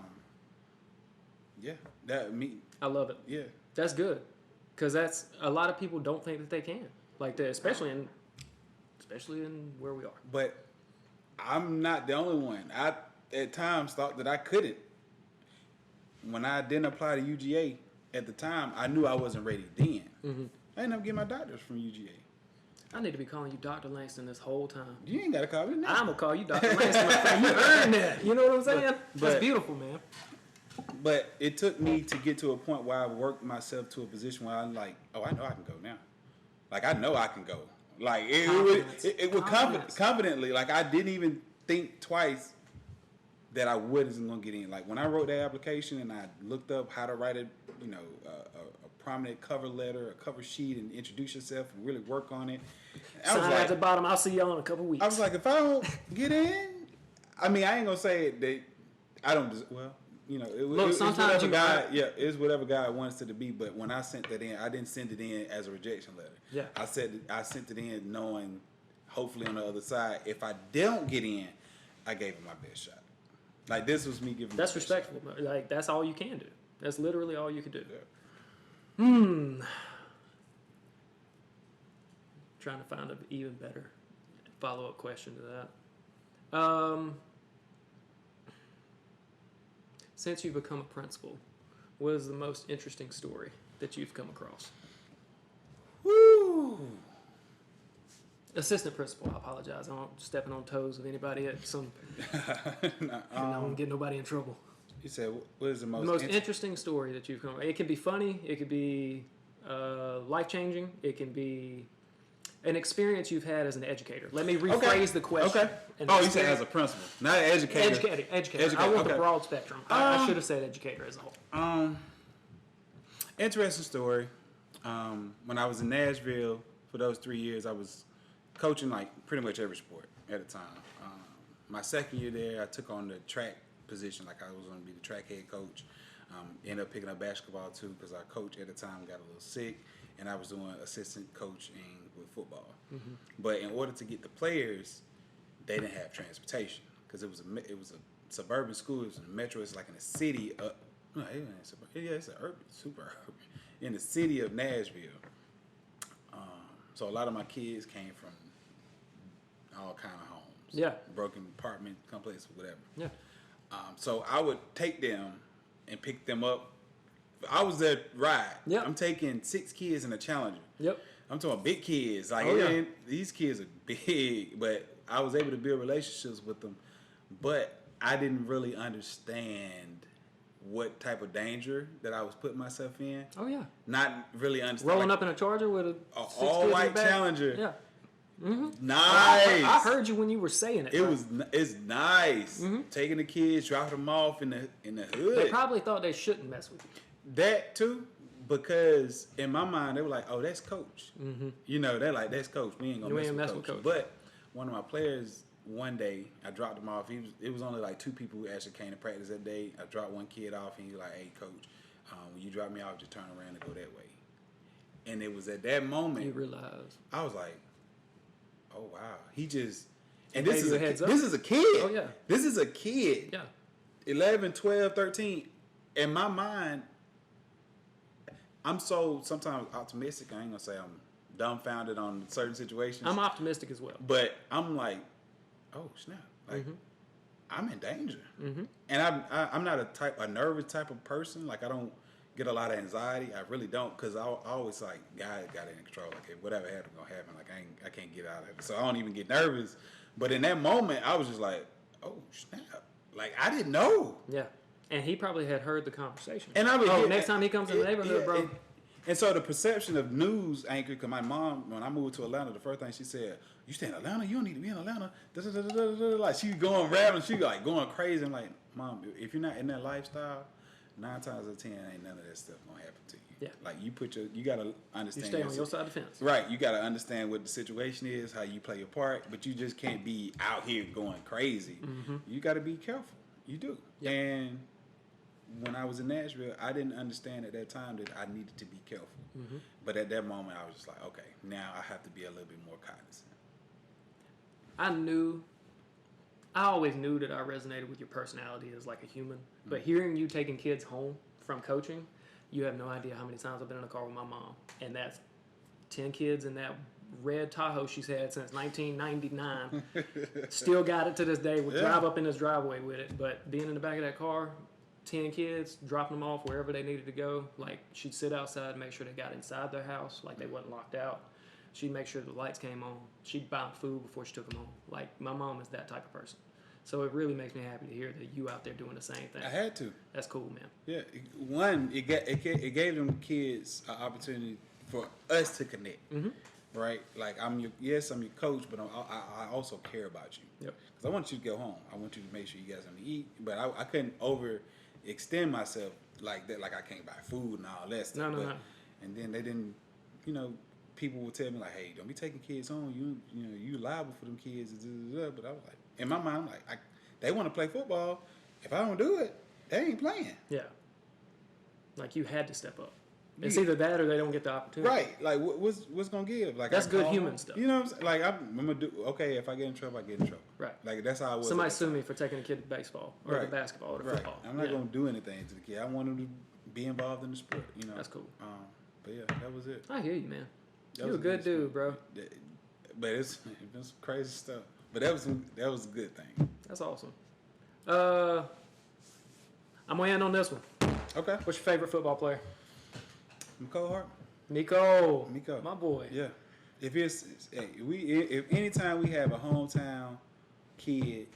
love it. Yeah, that's good, because that's a lot of people don't think that they can, like that, especially in where we are. But I'm not the only one. I at times thought that I couldn't. When I didn't apply to UGA at the time, I knew I wasn't ready then. Mm-hmm. I ended up getting my doctorate from UGA. I need to be calling you Dr. Langston this whole time. You ain't got to call me now. I'm going to call you Dr. Langston, my friend. You earned that. You know what I'm saying? That's beautiful, man. But it took me to get to a point where I worked myself to a position where I'm like, oh, I know I can go now. Like, I know I can go. Like, it would confidently. Like, I didn't even think twice that I wasn't going to get in. Like, when I wrote that application and I looked up how to write a prominent cover letter, a cover sheet, and introduce yourself and really work on it. Sign at the bottom. I'll see y'all in a couple weeks. I was like, if I don't get in, I mean, I ain't gonna say that I don't. Sometimes it's whatever God wants it to be. But when I sent that in, I didn't send it in as a rejection letter. Yeah, I sent it in knowing, hopefully on the other side, if I don't get in, I gave it my best shot. Like this was me giving. That's respectful. Like that's all you can do. That's literally all you can do. Yeah. Trying to find an even better follow-up question to that. Since you've become a principal, what is the most interesting story that you've come across? Woo! Assistant principal, I apologize. I'm not stepping on toes of anybody at some. I don't get nobody in trouble. You said, what is the most interesting story that you've come across? It can be funny. It could be life-changing. It can be an experience you've had as an educator. Let me rephrase the question. Okay. You said as a principal, not an educator. Educator. I want the broad spectrum. I should have said educator as a whole. Interesting story. When I was in Nashville for those 3 years, I was coaching like pretty much every sport at a time. My second year there, I took on the track position, like I was going to be the track head coach. Ended up picking up basketball too because our coach at the time got a little sick, and I was doing assistant coaching with football. Mm-hmm. But in order to get the players, they didn't have transportation because it was a suburban school. It was in the metro. It's like in a city. It's an urban, super urban, in the city of Nashville. So a lot of my kids came from all kind of homes. Yeah. Broken apartment complexes, whatever. Yeah. So I would take them and pick them up. I was there ride. Yep. I'm taking 6 kids in a Challenger. Yep. I'm talking big kids. Like these kids are big, but I was able to build relationships with them. But I didn't really understand what type of danger that I was putting myself in. Oh yeah. Not really understand. Rolling up in a Charger with a all-white Challenger. Yeah. Mm-hmm. Nice. I heard you when you were saying it. It's nice. Mm-hmm. Taking the kids, dropping them off in the hood. They probably thought they shouldn't mess with you. That too, because in my mind they were like, "Oh, that's coach." Mm-hmm. You know, they're like, "That's coach. We ain't gonna mess with coach." But one of my players, one day, I dropped him off. It was only like 2 people who actually came to practice that day. I dropped one kid off, and he was like, "Hey, coach, when you drop me off, just turn around and go that way." And it was at that moment you realized. I was like, "Oh wow!" He just this is a kid. Oh yeah, this is a kid. Yeah, 11, 12, 13. In my mind, I'm so sometimes optimistic. I ain't gonna say I'm dumbfounded on certain situations. I'm optimistic as well. But I'm like, oh snap! Like I'm in danger. And I'm not a nervous type of person. Like I don't get a lot of anxiety. I really don't, because I always like God got it in control. Like if whatever happened gonna happen. Like I can't get out of it. So I don't even get nervous. But in that moment, I was just like, oh snap! Like I didn't know. Yeah. And he probably had heard the conversation. And I mean, next time he comes in the neighborhood, bro. And so the perception of news anchor, because my mom, when I moved to Atlanta, the first thing she said, "You stay in Atlanta? You don't need to be in Atlanta." Like she going rambling, she like going crazy. I'm like, Mom, if you're not in that lifestyle, 9 times out of 10, ain't none of that stuff gonna happen to you. Yeah. Like you gotta understand. You stay on your side of the fence. Right. You gotta understand what the situation is, how you play your part, but you just can't be out here going crazy. You gotta be careful. You do. Yep. And when I was in Nashville, I didn't understand at that time that I needed to be careful. But at that moment, I was just like, okay, now I have to be a little bit more cognizant. I always knew that I resonated with your personality as like a human. But hearing you taking kids home from coaching, you have no idea how many times I've been in a car with my mom. And that's 10 kids in that red Tahoe she's had since 1999. Still got it to this day. Would drive up in this driveway with it. But being in the back of that car, 10 kids, dropping them off wherever they needed to go. Like, she'd sit outside, make sure they got inside their house, like they wasn't locked out. She'd make sure the lights came on. She'd buy them food before she took them home. Like, my mom is that type of person. So it really makes me happy to hear that you out there doing the same thing. I had to. That's cool, man. Yeah. It gave them kids an opportunity for us to connect. Right? Like, I'm your coach, but I also care about you. Yep. Because I want you to go home. I want you to make sure you got something to eat. But I couldn't extend myself like that. Like, I can't buy food and all that stuff. No. And then they didn't, people would tell me, like, hey, don't be taking kids home. You liable for them kids. But I was like, in my mind, I'm like, they want to play football. If I don't do it, they ain't playing. Yeah. Like, you had to step up. It's either that or they don't get the opportunity. Right. Like, what's going to give? Like, that's good human stuff. You know what I'm saying? Like, I'm going to do, okay, if I get in trouble, I get in trouble. Right. Like, that's how I was. Somebody sue me for taking a kid to baseball or to basketball or to football. I'm not going to do anything to the kid. I want him to be involved in the sport, That's cool. But, yeah, that was it. I hear you, man. You're a good dude, bro. But it's been some crazy stuff. But that was a good thing. That's awesome. I'm going to end on this one. Okay. What's your favorite football player? Miko Hart. Miko. My boy. Yeah. If anytime we have a hometown kid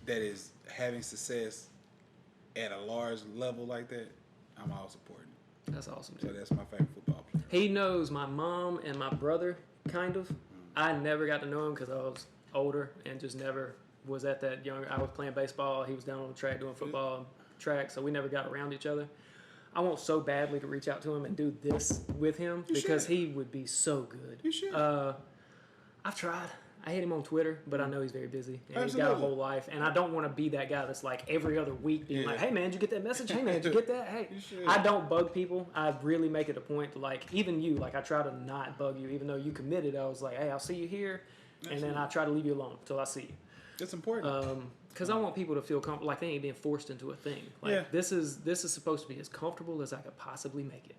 that is having success at a large level like that, I'm all supporting it. That's awesome, dude. So that's my favorite football player. He knows my mom and my brother, kind of. I never got to know him because I was older and just never was at that young. I was playing baseball. He was down on the track doing football track, so we never got around each other. I want so badly to reach out to him and do this with him because he would be so good. You should. I've tried. I hate him on Twitter, but I know he's very busy and Absolutely. he's got a whole life. And I don't want to be that guy that's like every other week being like, "Hey man, did you get that message? Hey man, did you get that? Hey." I don't bug people. I really make it a point to like, even you, like I try to not bug you, even though you committed. I was like, "Hey, I'll see you here," and then I try to leave you alone until I see you. That's important. Because I want people to feel comfortable, like they ain't being forced into a thing. Like this is supposed to be as comfortable as I could possibly make it.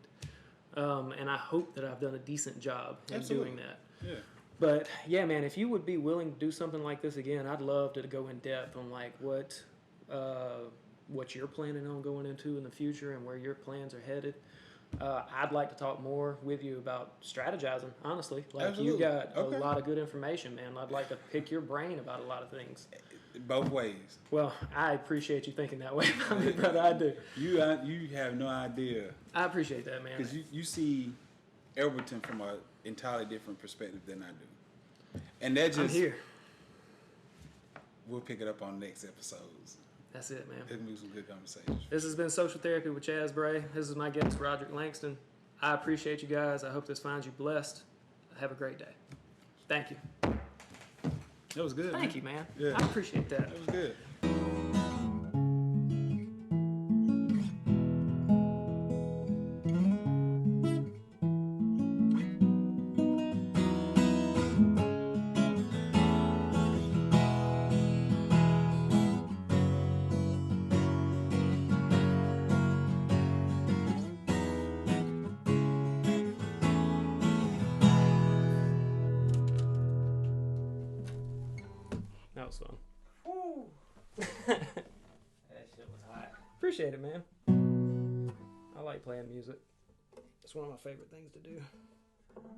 And I hope that I've done a decent job in doing that. Yeah. But yeah, man, if you would be willing to do something like this again, I'd love to go in depth on like what you're planning on going into in the future and where your plans are headed. I'd like to talk more with you about strategizing, honestly. Like Absolutely. You got a lot of good information, man. I'd like to pick your brain about a lot of things. Both ways. Well, I appreciate you thinking that way about me, brother. I do. You have no idea. I appreciate that, man. Because you see Elberton from an entirely different perspective than I do. And that just... I'm here. We'll pick it up on next episodes. That's it, man. It'll be some good conversations. This has been Social Therapy with Chaz Bray. This is my guest, Roderick Langston. I appreciate you guys. I hope this finds you blessed. Have a great day. Thank you. That was good. Thank you, man. Yeah. I appreciate that. That was good. That was fun. That shit was hot. Appreciate it, man. I like playing music. It's one of my favorite things to do.